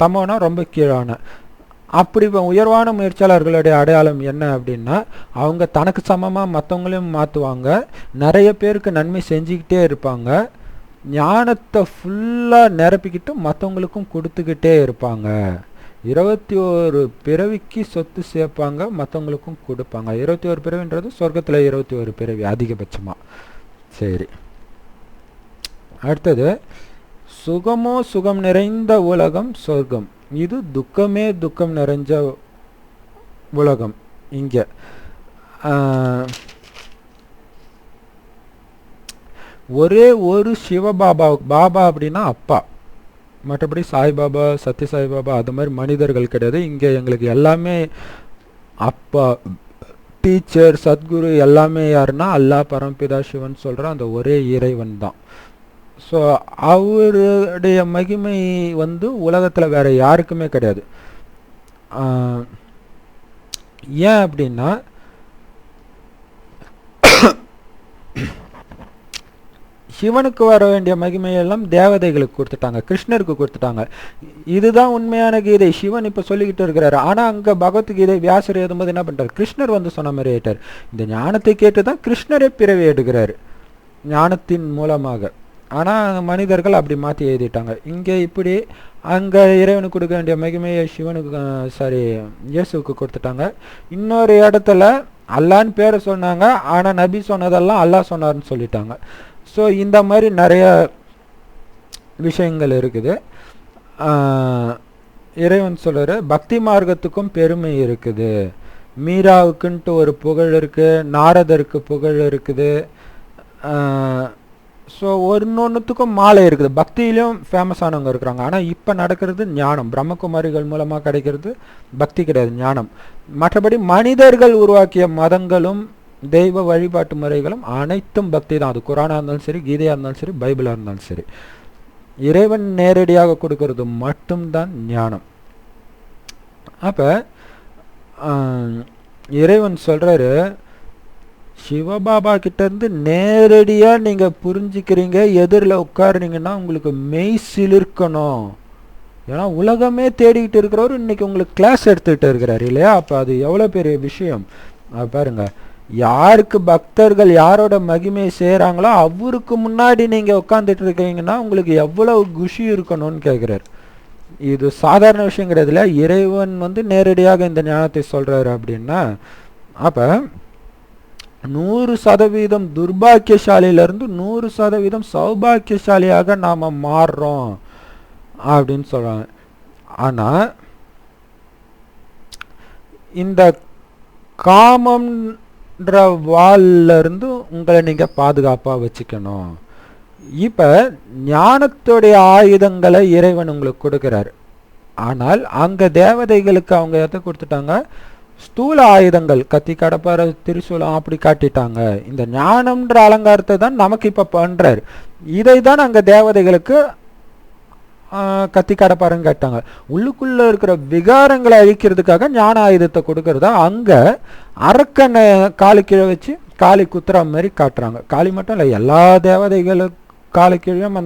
[SPEAKER 1] தமோனா ரொம்ப கீழான. அப்படி உயர்வான முயற்சியாளர்களுடைய அடையாளம் என்ன அப்படின்னா, அவங்க தனக்கு சமமாக மற்றவங்களையும் மாற்றுவாங்க, நிறைய பேருக்கு நன்மை செஞ்சுக்கிட்டே இருப்பாங்க, ஞானத்தை ஃபுல்லாக நிரப்பிக்கிட்டு மற்றவங்களுக்கும் கொடுத்துக்கிட்டே இருப்பாங்க, 21 பிறவிக்கு சொத்து சேர்ப்பாங்க, மற்றவங்களுக்கும் கொடுப்பாங்க. 21 பிறவின்றது சொர்க்கத்தில் 21 பிறவி அதிகபட்சமாக. சரி, அடுத்தது சுகமோ சுகம் நிறைந்த உலகம் சொர்க்கம், இது துக்கமே துக்கம் நிறைஞ்ச உலகம். இங்கே ஒரே ஒரு சிவபாபா, பாபா அப்படின்னா அப்பா, மற்றபடி சாய்பாபா சத்ய சாய்பாபா அது மாதிரி மனிதர்கள் கிடையாது. இங்கே எங்களுக்கு எல்லாமே அப்பா, டீச்சர், சத்குரு எல்லாமே யாருன்னா அல்லா பரம்பிதா சிவன் சொல்கிற அந்த ஒரே இறைவன் தான். ஸோ அவருடைய மகிமை வந்து உலகத்தில் வேற யாருக்குமே கிடையாது. ஏன் அப்படின்னா சிவனுக்கு வர வேண்டிய மகிமையெல்லாம் தேவதைகளுக்கு கொடுத்துட்டாங்க, கிருஷ்ணருக்கு கொடுத்துட்டாங்க. இதுதான் உண்மையான கீதை. சிவன் இப்போ சொல்லிக்கிட்டு இருக்கிறாரு. ஆனால் அங்கே பகவத்கீதை வியாசர் எழுதும்போது என்ன பண்ணுறாரு, கிருஷ்ணர் வந்து சொன்ன மாதிரி ஆயிட்டார். இந்த ஞானத்தை கேட்டு தான் கிருஷ்ணரே பிறவி எடுக்கிறாரு ஞானத்தின் மூலமாக. ஆனால் மனிதர்கள் அப்படி மாற்றி எழுதிட்டாங்க. இங்கே இப்படி அங்கே இறைவனுக்கு கொடுக்க வேண்டிய மகிமையை சிவனுக்கு இயேசுவுக்கு கொடுத்துட்டாங்க. இன்னொரு இடத்துல அல்லான்னு பேரை சொன்னாங்க, ஆனால் நபி சொன்னதெல்லாம் அல்லாஹ் சொன்னார்னு சொல்லிட்டாங்க. ஸோ இந்த மாதிரி நிறைய விஷயங்கள் இருக்குது. இறைவன் சொல்கிற பக்தி மார்க்கத்துக்கும் பெருமை இருக்குது. மீராவுக்குன்ட்டு ஒரு புகழ் இருக்குது, நாரதருக்கு புகழ் இருக்குது. ஸோ ஒன்னொன்றுத்துக்கும் மாலை இருக்குது. பக்தியிலையும் ஃபேமஸானவங்க இருக்கிறாங்க. ஆனால் இப்போ நடக்கிறது ஞானம், பிரம்மகுமாரிகள் மூலமாக கிடைக்கிறது பக்தி கிடையாது, ஞானம். மற்றபடி மனிதர்கள் உருவாக்கிய மதங்களும் தெய்வ வழிபாட்டு முறைகளும் அனைத்தும் பக்தி தான். அது குரானாக இருந்தாலும் சரி, கீதையாக இருந்தாலும் சரி, பைபிளாக இருந்தாலும் சரி, இறைவன் நேரடியாக கொடுக்கறது மட்டும்தான் ஞானம். அப்போ இறைவன் சொல்கிறாரு, சிவபாபா கிட்டேருந்து நேரடியாக நீங்கள் புரிஞ்சுக்கிறீங்க, எதிரில் உட்காருனீங்கன்னா உங்களுக்கு மெய் சிலிர்க்கணும். ஏன்னா உலகமே தேடிக்கிட்டு இருக்கிறவர் இன்னைக்கு உங்களுக்கு கிளாஸ் எடுத்துக்கிட்டு இருக்கிறார் இல்லையா? அப்போ அது எவ்வளோ பெரிய விஷயம் பாருங்க. யாருக்கு பக்தர்கள் யாரோட மகிமையை செய்கிறாங்களோ அவருக்கு முன்னாடி நீங்கள் உட்காந்துட்டு இருக்கீங்கன்னா உங்களுக்கு எவ்வளவு குஷி இருக்கணும்னு கேட்குறாரு. இது சாதாரண விஷயம் கிடையாது இல்லையா? இறைவன் வந்து நேரடியாக இந்த ஞானத்தை சொல்கிறாரு அப்படின்னா, அப்போ 100% துர்பாக்கியசாலியிலிருந்து 100% சௌபாக்கியசாலியாக நாம் மாறுறோம் அப்படின்னு சொல்கிறாங்க. ஆனால் இந்த காமம்ன்ற வாலிலிருந்து உங்களை நீங்கள் பாதுகாப்பாக வச்சுக்கணும். இப்போ ஞானத்துடைய ஆயுதங்களை இறைவன் உங்களுக்கு கொடுக்குறாரு. ஆனால் அங்கே தேவதைகளுக்கு அவங்க எதை கொடுத்துட்டாங்க? ஸ்தூல ஆயுதங்கள், கத்தி, கடப்பார, திரிசூலம் அப்படி காட்டிட்டாங்க. இந்த ஞானம்ன்ற அலங்காரத்தை தான் நமக்கு இப்போ பண்ணுறாரு. இதை தான் அங்கே தேவதைகளுக்கு கத்தி கடப்பாருன்னு கேட்டாங்க. உள்ளுக்குள்ளே இருக்கிற விகாரங்களை அழிக்கிறதுக்காக ஞான ஆயுதத்தை கொடுக்கறதா அங்கே அரக்கனை காலு கீழே வச்சு காளி குத்துற மாதிரி காட்டுறாங்க. காளி மட்டும் இல்லை, எல்லா தேவதைகளும் காலு கீழையும்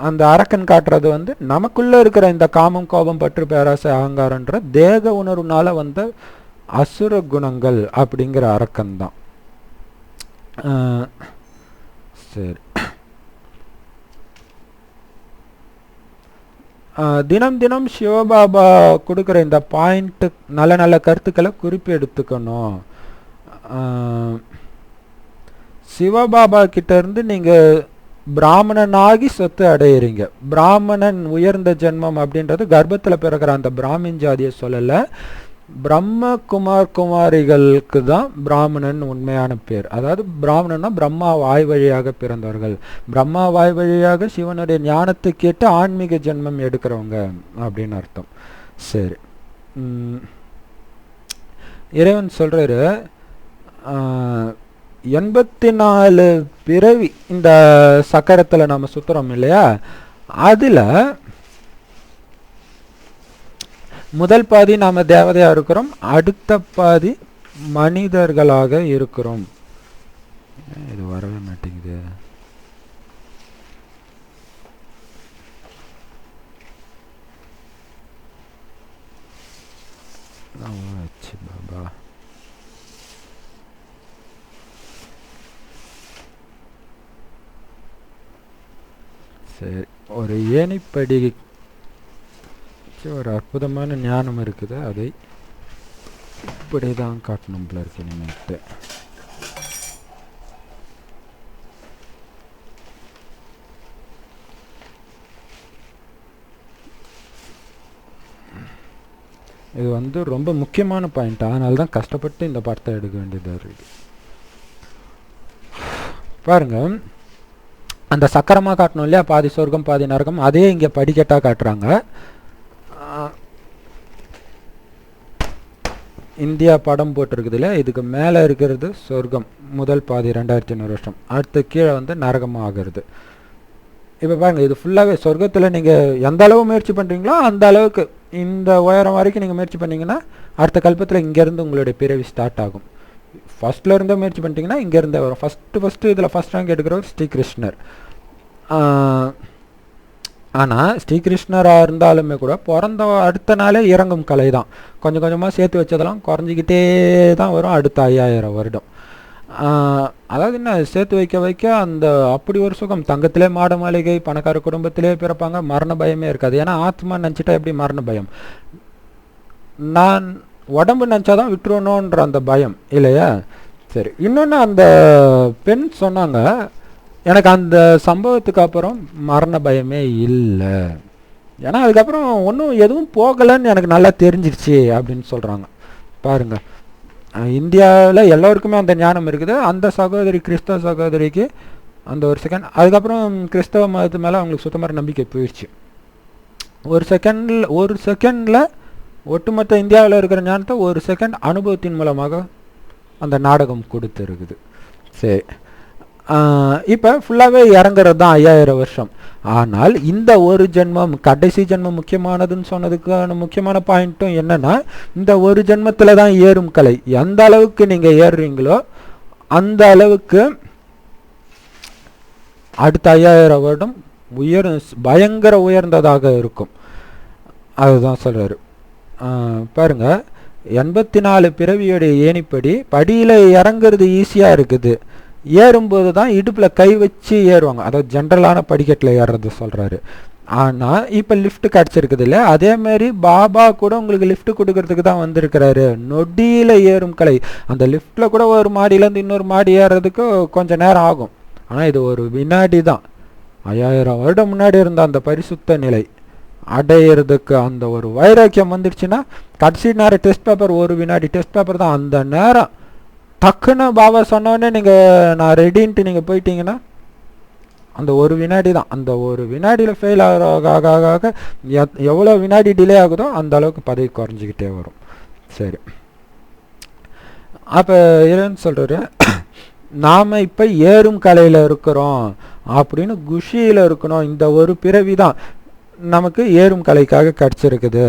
[SPEAKER 1] அந்த அரக்கன் காட்டுறது வந்து நமக்குள்ளே இருக்கிற இந்த காமம், கோபம், பற்று, பேராசை, அகங்காரன்ற தேக உணர்வுனால வந்த அசுர குணங்கள் அப்படிங்கிற அரக்கன் தான். சரி, தினம் தினம் சிவபாபா கொடுக்குற இந்த பாயிண்ட்டு நல்ல நல்ல கருத்துக்களை குறிப்பு எடுத்துக்கணும். சிவபாபா கிட்ட இருந்து நீங்கள் பிராமணனாகி சொத்து அடையிறீங்க. பிராமணன் உயர்ந்த ஜென்மம் அப்படின்றது கர்ப்பத்தில் பிறகுற அந்த பிராமின் ஜாதியை சொல்லலை, குமாரிகளுக்கு தான் பிராமணன் உண்மையான பேர். அதாவது பிராமணன்னா பிரம்மா வாய் வழியாக பிறந்தவர்கள், பிரம்மா வாய் வழியாக சிவனுடைய ஞானத்தை கேட்டு ஆன்மீக ஜென்மம் எடுக்கிறவங்க அப்படின்னு அர்த்தம். சரி, இறைவன் சொல்றாரு 84 பிறவி இந்த சக்கரத்தில் நம்ம சுத்துறோம் இல்லையா, அதில் முதல் பாதி நாம தேவதையா இருக்கிறோம், அடுத்த பாதி மனிதர்களாக இருக்கிறோம். இது வரவே மாட்டேங்குது. பாபா சரி, ஒரு ஏணிப்படி ஒரு அற்புதமான ஞானம் இருக்குது, அதை இப்படி தான் காட்டணும் போல இருக்கு இனிமேட்டு. இது வந்து ரொம்ப முக்கியமான பாயிண்ட், அதனால தான் கஷ்டப்பட்டு இந்த படத்தை எடுக்க வேண்டியதாக இருக்குது. பாருங்க, அந்த சக்கரமாக காட்டணும் இல்லையா, பாதி சொர்க்கம் பாதி நரகம், அதே இங்கே படிக்கட்டாக காட்டுறாங்க. இந்தியா படம் போட்டிருக்குது இல்லையா, இதுக்கு மேலே இருக்கிறது சொர்க்கம், முதல் பாதி 2500 வருஷம், அடுத்து கீழே வந்து நரகமாக ஆகிறது. இப்போ பாருங்கள், இது ஃபுல்லாகவே சொர்க்கத்தில் நீங்கள் எந்த அளவு முயற்சி பண்ணுறீங்களோ அந்த அளவுக்கு இந்த உயரம் வரைக்கும் நீங்கள் முயற்சி பண்ணிங்கன்னா அடுத்த கல்பத்தில் இங்கேருந்து உங்களுடைய பிறவி ஸ்டார்ட் ஆகும். ஃபஸ்ட்டில் இருந்தே முயற்சி பண்ணிட்டீங்கன்னா இங்கேருந்தே வரும். ஃபஸ்ட்டு இதில் ஃபஸ்ட் ரேங்க் எடுக்கிறவர் ஸ்ரீகிருஷ்ணர். ஆனால் ஸ்ரீகிருஷ்ணராக இருந்தாலுமே கூட பிறந்த அடுத்த நாளே இறங்கும் கலை தான். கொஞ்சம் கொஞ்சமாக சேர்த்து வச்சதெல்லாம் குறைஞ்சிக்கிட்டே தான் வரும் அடுத்த 5000 வருடம். அதாவது என்ன, சேர்த்து வைக்க வைக்க அந்த அப்படி ஒரு சுகம். தங்கத்திலே மாட மாளிகை, பணக்கார குடும்பத்திலே பிறப்பாங்க, மரண பயமே இருக்காது. ஏன்னா ஆத்மா நினச்சிட்டா எப்படி மரண பயம், நான் உடம்பு நினச்சாதான் விட்டுருணுன்ற அந்த பயம் இல்லையா. சரி, இன்னொன்று அந்த பெண் சொன்னாங்க, எனக்கு அந்த சம்பவத்துக்கு அப்புறம் மரண பயமே இல்லை, ஏன்னா அதுக்கப்புறம் ஒன்றும் எதுவும் போகலைன்னு எனக்கு நல்லா தெரிஞ்சிருச்சு அப்படின்னு சொல்கிறாங்க. பாருங்கள், இந்தியாவில் எல்லோருக்குமே அந்த ஞானம் இருக்குது. அந்த சகோதரி, கிறிஸ்தவ சகோதரிக்கு அந்த ஒரு செகண்ட், அதுக்கப்புறம் கிறிஸ்தவ மதத்து மேலே அவங்களுக்கு சுத்தமாக நம்பிக்கை போயிடுச்சு. ஒரு செகண்டில் ஒட்டுமொத்த இந்தியாவில் இருக்கிற ஞானத்தை ஒரு செகண்ட் அனுபவத்தின் மூலமாக அந்த நாடகம் கொடுத்துருக்குது. சரி, இப்போ ஃபுல்லாகவே இறங்குறது தான் 5000 வருஷம். ஆனால் இந்த ஒரு ஜென்மம், கடைசி ஜென்மம் முக்கியமானதுன்னு சொன்னதுக்கான முக்கியமான பாயிண்ட்டும் என்னன்னா, இந்த ஒரு ஜென்மத்தில் தான் ஏறும் கலை. எந்த அளவுக்கு நீங்கள் ஏறுறீங்களோ அந்த அளவுக்கு அடுத்த 5000 வருடம் பயங்கர உயர்ந்ததாக இருக்கும். அதுதான் சொல்கிறாரு. பாருங்க, 84 பிறவியோடைய ஏணிப்படி படியில் இறங்குறது ஈஸியாக இருக்குது, ஏறும்போது தான் இடுப்பில் கை வச்சு ஏறுவாங்க. அதாவது ஜென்ரலான படிக்கட்டில் ஏறுறது சொல்கிறாரு. ஆனால் இப்போ லிஃப்ட் கிடச்சிருக்குது இல்லை, அதேமாரி பாபா கூட உங்களுக்கு லிஃப்ட் கொடுக்கறதுக்கு தான் வந்திருக்கிறாரு. நொடியில் ஏறும் கலை. அந்த லிஃப்டில் கூட ஒரு மாடியிலேருந்து இன்னொரு மாடி ஏறுறதுக்கு கொஞ்சம் நேரம் ஆகும், ஆனால் இது ஒரு வினாடி தான். 5000 வருடம் முன்னாடி இருந்த அந்த பரிசுத்த நிலை அடையிறதுக்கு அந்த ஒரு வைராக்கியம் வந்துடுச்சுன்னா, கடைசி நேரம் டெஸ்ட் பேப்பர், ஒரு வினாடி டெஸ்ட் பேப்பர் தான். அந்த நேரம் டக்குன்னு பாபா சொன்னோடனே நீங்கள் நான் ரெடின்ட்டு நீங்கள் போயிட்டீங்கன்னா அந்த ஒரு வினாடி தான். அந்த ஒரு வினாடியில் ஃபெயில் ஆக எவ்வளோ வினாடி டிலே ஆகுதோ அந்த அளவுக்கு பதவி குறைஞ்சிக்கிட்டே வரும். சரி, அப்போ இறைவன் சொல்கிறாரு, நாம் இப்போ ஏறும் கலையில் இருக்கிறோம் அப்படின்னு குஷியில் இருக்கணும். இந்த ஒரு பிறவி தான். நமக்கு ஏறும் கலைக்காக கிடச்சிருக்குது.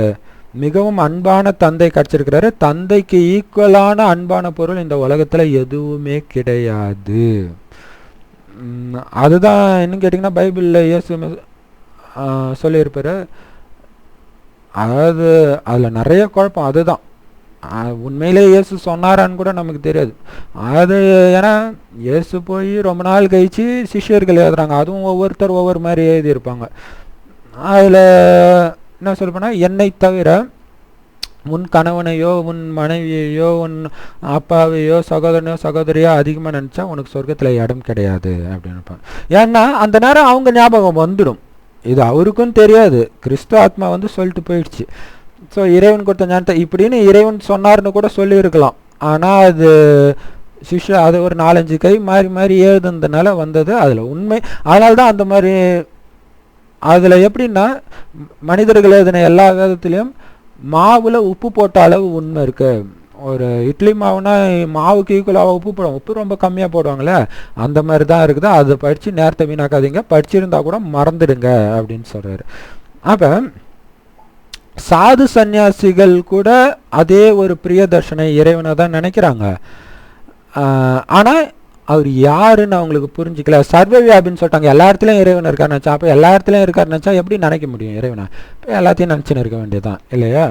[SPEAKER 1] மிகவும் அன்பான தந்தை கிடச்சிருக்கிறாரு. தந்தைக்கு ஈக்குவலான அன்பான பொருள் இந்த உலகத்தில் எதுவுமே கிடையாது. அதுதான் என்ன கேட்டிங்கன்னா பைபிளில் இயேசு சொல்லியிருப்பார். அதாவது அதில் நிறைய குழப்பம். அதுதான் உண்மையிலே இயேசு சொன்னாரான்னு கூட நமக்கு தெரியாது. அது ஏன்னா இயேசு போய் ரொம்ப நாள் கழிச்சு சிஷ்யர்கள் எழுதுறாங்க. அதுவும் ஒவ்வொருத்தர் ஒவ்வொரு மாதிரி எழுதியிருப்பாங்க. அதில் என்ன சொல்லப்போனா, என்னை தவிர உன் கணவனையோ உன் மனைவியையோ உன் அப்பாவையோ சகோதரனையோ சகோதரியோ அதிகமாக நினச்சா உனக்கு சொர்க்கத்தில் இடம் கிடையாது அப்படின்னு. ஏன்னா அந்த நேரம் அவங்க ஞாபகம் வந்துடும். இது அவருக்கும் தெரியாது. கிறிஸ்து ஆத்மா சொல்லிட்டு போயிடுச்சு. ஸோ இறைவன் கொடுத்த ஞானத்தை இப்படின்னு இறைவன் சொன்னார்னு கூட சொல்லியிருக்கலாம். ஆனால் அது சிஷ்யா அது ஒரு 4-5 கை மாறி மாறி எழுதுனதுனால வந்தது. அதில் உண்மை அதனால தான் அந்த மாதிரி. அதில் எப்படின்னா மனிதர்கள் எழுதின எல்லா வேதத்துலேயும் மாவில் உப்பு போட்ட அளவு உண்மை இருக்குது. ஒரு இட்லி மாவுனா மாவுக்கு ஈக்குவலாக உப்பு போடுவோம். உப்பு ரொம்ப கம்மியாக போடுவாங்களே, அந்த மாதிரி தான் இருக்குது. அதை படித்து நேரத்தை வீணாக்காதீங்க, படிச்சிருந்தா கூட மறந்துடுங்க அப்படின்னு சொல்கிறாரு. அப்போ சாது சன்னியாசிகள் கூட அதே ஒரு பிரியதர்ஷனை இறைவனை தான் நினைக்கிறாங்க. ஆனால் அவர் யாருன்னு அவங்களுக்கு புரிஞ்சிக்கல. சர்வவியாபின்னு சொல்லிட்டாங்க. எல்லா இடத்துலையும் இறைவன் இருக்காருன்னு நினச்சா, அப்போ எல்லா இடத்துலையும் இருக்காருன்னு நினச்சா எப்படி நினைக்க முடியும் இறைவனை? இப்போ எல்லாத்தையும் நினச்சின்னு இருக்க வேண்டியதுதான் இல்லையா?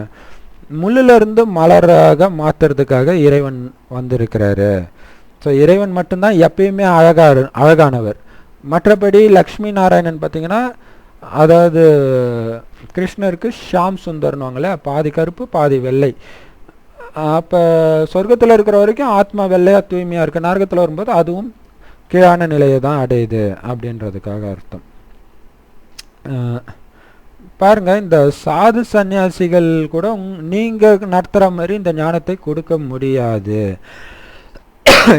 [SPEAKER 1] முள்ளிலிருந்து மலராக மாற்றுறதுக்காக இறைவன் வந்திருக்கிறாரு. ஸோ இறைவன் மட்டும்தான் எப்பயுமே அழகானவர். மற்றபடி லக்ஷ்மி நாராயணன் பார்த்தீங்கன்னா, அதாவது கிருஷ்ணருக்கு ஷாம் சுந்தர்னுவாங்களே, பாதி கருப்பு பாதி வெள்ளை. அப்போ சொர்க்கத்தில் இருக்கிற வரைக்கும் ஆத்மா வெள்ளையாக தூய்மையாக இருக்குது. நரகத்தில் வரும்போது அதுவும் கீழான நிலையை தான் அடையுது அப்படின்றதுக்காக அர்த்தம். பாருங்க, இந்த சாது சன்னியாசிகள் கூட நீங்கள் நடத்துகிற மாதிரி இந்த ஞானத்தை கொடுக்க முடியாது.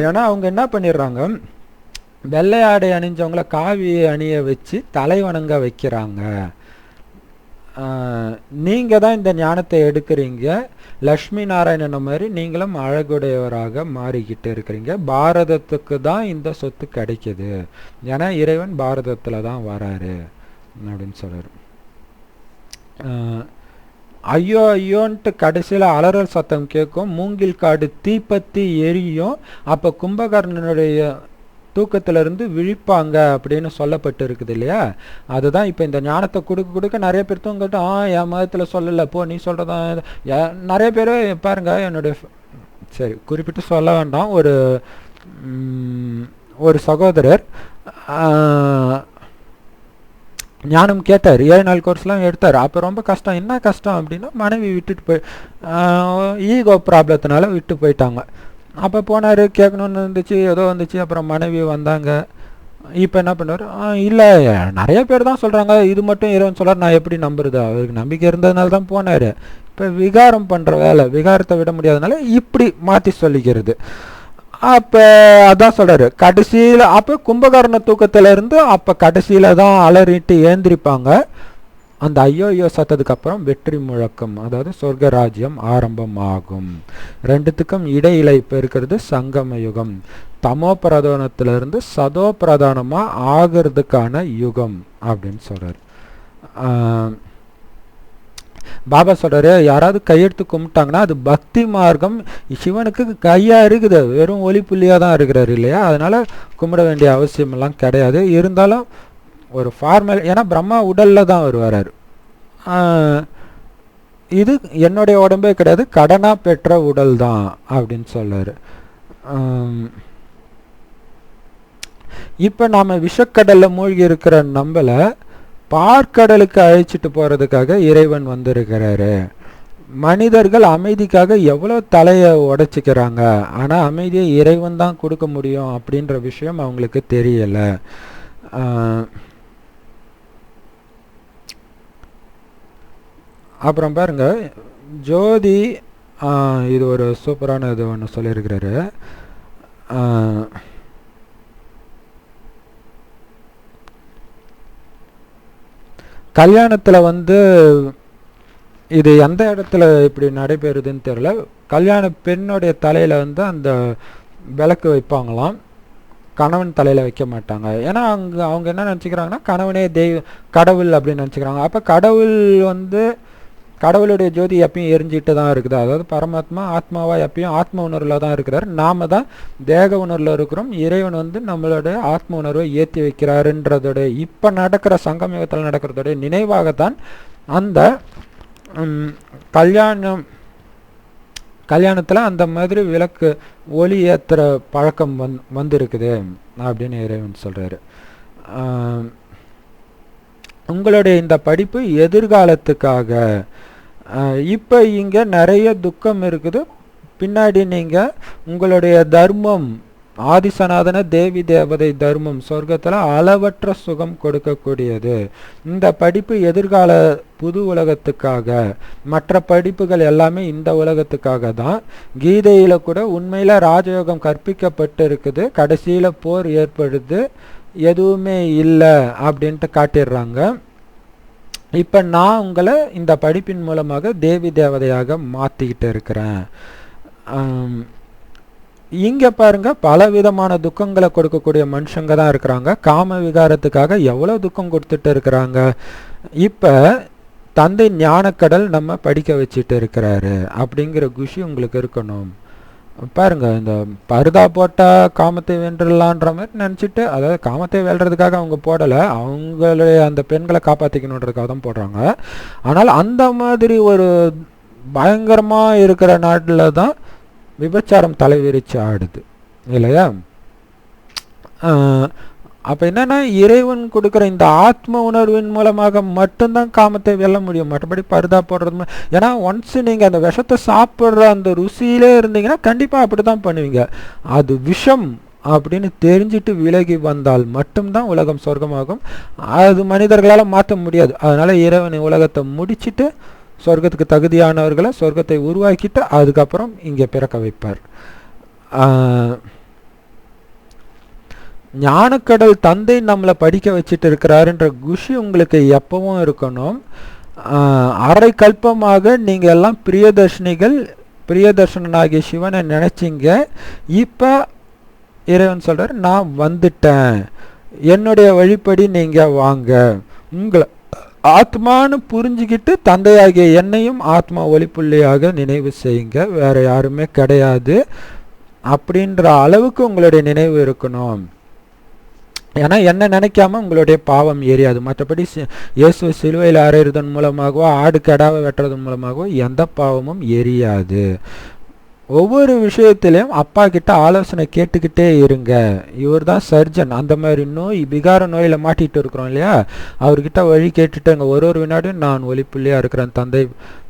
[SPEAKER 1] ஏன்னா அவங்க என்ன பண்ணிடுறாங்க, வெள்ளை ஆடை அணிஞ்சவங்கள காவி அணிய வச்சு தலை வணங்க வைக்கிறாங்க. நீங்கள் தான் இந்த ஞானத்தை எடுக்கிறீங்க. லக்ஷ்மி நாராயணன் மாதிரி நீங்களும் அழகுடையவராக மாறிக்கிட்டு இருக்கிறீங்க. பாரதத்துக்கு தான் இந்த சொத்து கிடைக்கிது. ஏன்னா இறைவன் பாரதத்தில் தான் வராரு அப்படின்னு சொல்கிறார். ஐயோ ஐயோன்ட்டு கடைசியில் அலறல் சத்தம் கேட்கும். மூங்கில் காடு தீப்பத்தி எரியும். அப்போ கும்பகர்ணனுடைய தூக்கத்திலிருந்து விழிப்பாங்க அப்படின்னு சொல்லப்பட்டு இருக்குது இல்லையா? அதுதான் இப்போ இந்த ஞானத்தை கொடுக்க நிறைய பேர் தூங்கிட்டு என் மதத்தில் சொல்லலை, போ நீ சொல்கிறதான். நிறைய பேர் பாருங்க, என்னுடைய சரி குறிப்பிட்டு சொல்ல வேண்டாம், ஒரு சகோதரர் ஞானம் கேட்டார். 7 நாள் கோர்ஸ்லாம் எடுத்தார். அப்போ ரொம்ப கஷ்டம். என்ன கஷ்டம் அப்படின்னா, மனைவி விட்டுட்டு போய் ஈகோ ப்ராப்ளத்தினால விட்டு போயிட்டாங்க. அப்போ போனார், கேட்கணுன்னு இருந்துச்சு, ஏதோ வந்துச்சு. அப்புறம் மனைவி வந்தாங்க. இப்போ என்ன பண்ணுவார், இல்லை நிறைய பேர் தான் சொல்கிறாங்க, இது மட்டும் இறைவன் சொல்கிறார், நான் எப்படி நம்புறது? அவருக்கு நம்பிக்கை இருந்ததுனால தான் போனார். இப்போ விகாரம் பண்ணுற வேலை, விகாரத்தை விட முடியாதனால இப்படி மாற்றி சொல்லிக்கிறது. அப்போ அதான் சொல்கிறாரு கடைசியில். அப்போ கும்பகர்ண தூக்கத்திலேருந்து அப்போ கடைசியில் தான் அலறிட்டு ஏந்திரிப்பாங்க. அந்த ஐயோ சத்ததுக்கு அப்புறம் வெற்றி முழக்கம், அதாவது சொர்க்க ராஜ்யம் ஆரம்பம் ஆகும். ரெண்டுத்துக்கும் இடையில இப்போ இருக்கிறது சங்கம யுகம். தமோ பிரதானத்திலிருந்து சதோ பிரதானமாக ஆகிறதுக்கான யுகம் அப்படின்னு சொல்கிறார். பாபா சொல்கிறாரு, யாராவது கையெடுத்து கும்பிட்டாங்கன்னா அது பக்தி மார்க்கம். சிவனுக்கு கையாக இருக்குது, வெறும் ஒளி புள்ளியாக தான் இருக்கிறாரு இல்லையா? அதனால் கும்பிட வேண்டிய அவசியமெல்லாம் கிடையாது. இருந்தாலும் ஒரு ஃபார்மல், ஏன்னா பிரம்மா உடலில் தான் அவர் வராரு. இது என்னுடைய உடம்பே கிடையாது, கடனாக பெற்ற உடல் தான் அப்படின்னு சொல்கிறார். இப்போ நாம் விஷக்கடலில் மூழ்கி இருக்கிற நம்மளை பார்க்கடலுக்கு அழைச்சிட்டு போகிறதுக்காக இறைவன் வந்திருக்கிறாரு. மனிதர்கள் அமைதிக்காக எவ்வளோ தலையை உடைச்சிக்கிறாங்க. ஆனால் அமைதியை இறைவன் தான் கொடுக்க முடியும் அப்படின்ற விஷயம் அவங்களுக்கு தெரியலை. அப்புறம் பாருங்க, ஜோதி இது ஒரு சூப்பரான இது ஒன்று சொல்லியிருக்கிறாரு. கல்யாணத்தில் இது எந்த இடத்துல இப்படி நடைபெறுதுன்னு தெரியல. கல்யாண பெண்ணுடைய தலையில் அந்த விளக்கு வைப்பாங்களாம். கணவன் தலையில் வைக்க மாட்டாங்க. ஏன்னா அவங்க என்ன நினச்சிக்கிறாங்கன்னா கணவனே கடவுள் அப்படின்னு நினச்சிக்கிறாங்க. அப்போ கடவுள் வந்து கடவுளுடைய ஜோதி எப்பயும் எரிஞ்சிட்டு தான் இருக்குது. அதாவது பரமாத்மா ஆத்மாவா எப்பயும் ஆத்ம உணர்வில் தான் இருக்கிறார். நாம தான் தேக உணர்வில் இருக்கிறோம். இறைவன் வந்து நம்மளுடைய ஆத்ம உணர்வை ஏற்றி வைக்கிறாருன்றதோடைய இப்போ நடக்கிற சங்கமயுகத்தில் நடக்கிறதோடைய நினைவாகத்தான் அந்த கல்யாணத்தில் அந்த மாதிரி விளக்கு ஒளி ஏற்றுற பழக்கம் வந்திருக்குது அப்படின்னு இறைவன் சொல்கிறாரு. உங்களுடைய இந்த படிப்பு எதிர்காலத்துக்காக. இப்போ இங்கே நிறைய துக்கம் இருக்குது. பின்னாடி நீங்கள் உங்களுடைய தர்மம் ஆதிசநாதன தேவி தேவதை தர்மம் சொர்க்கத்தில் அளவற்ற சுகம் கொடுக்கக்கூடியது. இந்த படிப்பு எதிர்கால புது உலகத்துக்காக. மற்ற படிப்புகள் எல்லாமே இந்த உலகத்துக்காக தான். கீதையில் கூட உண்மையில் ராஜயோகம் கற்பிக்கப்பட்டு இருக்குது. கடைசியில் போர் ஏற்படுது, எதுவுமே இல்லை அப்படின்ட்டு காட்டிடுறாங்க. இப்போ நான் உங்களை இந்த படிப்பின் மூலமாக தேவி தேவதையாக மாற்றிக்கிட்டு இருக்கிறேன். இங்கே பாருங்க, பல விதமான துக்கங்களை கொடுக்கக்கூடிய மனுஷங்க தான் இருக்கிறாங்க. காம விகாரத்துக்காக எவ்வளோ துக்கம் கொடுத்துட்டு இருக்கிறாங்க. இப்போ தந்தை ஞானக்கடல் நம்ம படிக்க வச்சுட்டு இருக்கிறாரு அப்படிங்கிற குஷி உங்களுக்கு இருக்கணும். பாருங்க, இந்த பருதா போட்டால் காமத்தை வென்றலான்ற மாதிரி நினச்சிட்டு, அதாவது காமத்தை வெல்றதுக்காக அவங்க போடலை, அவங்களுடைய அந்த பெண்களை காப்பாற்றிக்கணுன்றதுக்காக தான் போடுறாங்க. ஆனால் அந்த மாதிரி ஒரு பயங்கரமாக இருக்கிற நாட்டில் தான் விபச்சாரம் தலைவிரிச்சு ஆடுது இல்லையா? அப்போ என்னன்னா, இறைவன் கொடுக்குற இந்த ஆத்ம உணர்வின் மூலமாக மட்டும்தான் காமத்தை வெல்ல முடியும். மற்றபடி பருதா போடுறது, ஏன்னா ஒன்ஸ் நீங்கள் அந்த விஷத்தை சாப்பிட்ற அந்த ருசியிலே இருந்தீங்கன்னா கண்டிப்பாக அப்படி தான் பண்ணுவீங்க. அது விஷம் அப்படின்னு தெரிஞ்சிட்டு விலகி வந்தால் மட்டும்தான் உலகம் சொர்க்கமாகும். அது மனிதர்களால் மாற்ற முடியாது. அதனால் இறைவன் உலகத்தை முடிச்சுட்டு சொர்க்கத்துக்கு தகுதியானவர்களை சொர்க்கத்தை உருவாக்கிட்டு அதுக்கப்புறம் இங்கே பிறக்க வைப்பார். ஞானக்கடல் தந்தை நம்மளை படிக்க வச்சுட்டு இருக்கிறாருன்ற குஷி உங்களுக்கு எப்பவும் இருக்கணும். அரை கல்பமாக நீங்கள் எல்லாம் பிரியதர்ஷனாகிய சிவனை நினைச்சிங்க. இப்போ இறைவன் சொல்றார், நான் வந்துட்டேன், என்னுடைய வழிப்படி நீங்கள் வாங்க, உங்களை ஆத்மானு புரிஞ்சுக்கிட்டு தந்தையாகிய என்னையும் ஆத்மா ஒளிப்புள்ளியாக நினைவு செய்யுங்க, வேற யாருமே கிடையாது அப்படின்ற அளவுக்கு உங்களுடைய நினைவு இருக்கணும். ஏன்னா என்ன நினைக்காம உங்களுடைய பாவம் எரியாது. மற்றபடி இயேசு சிலுவையில் அறையிறதன் மூலமாகவோ ஆடு கெடாவை வெட்டுறதன் மூலமாகவோ எந்த பாவமும் எரியாது. ஒவ்வொரு விஷயத்திலையும் அப்பா கிட்ட ஆலோசனை கேட்டுக்கிட்டே இருங்க. இவர் தான் சர்ஜன். அந்த மாதிரி விகார நோயில் மாட்டிகிட்டு இருக்கிறோம் இல்லையா, அவர்கிட்ட வழி கேட்டுட்டேங்க. ஒரு வினாடியும் நான் ஒளிப்புள்ளியாக இருக்கிறேன், தந்தை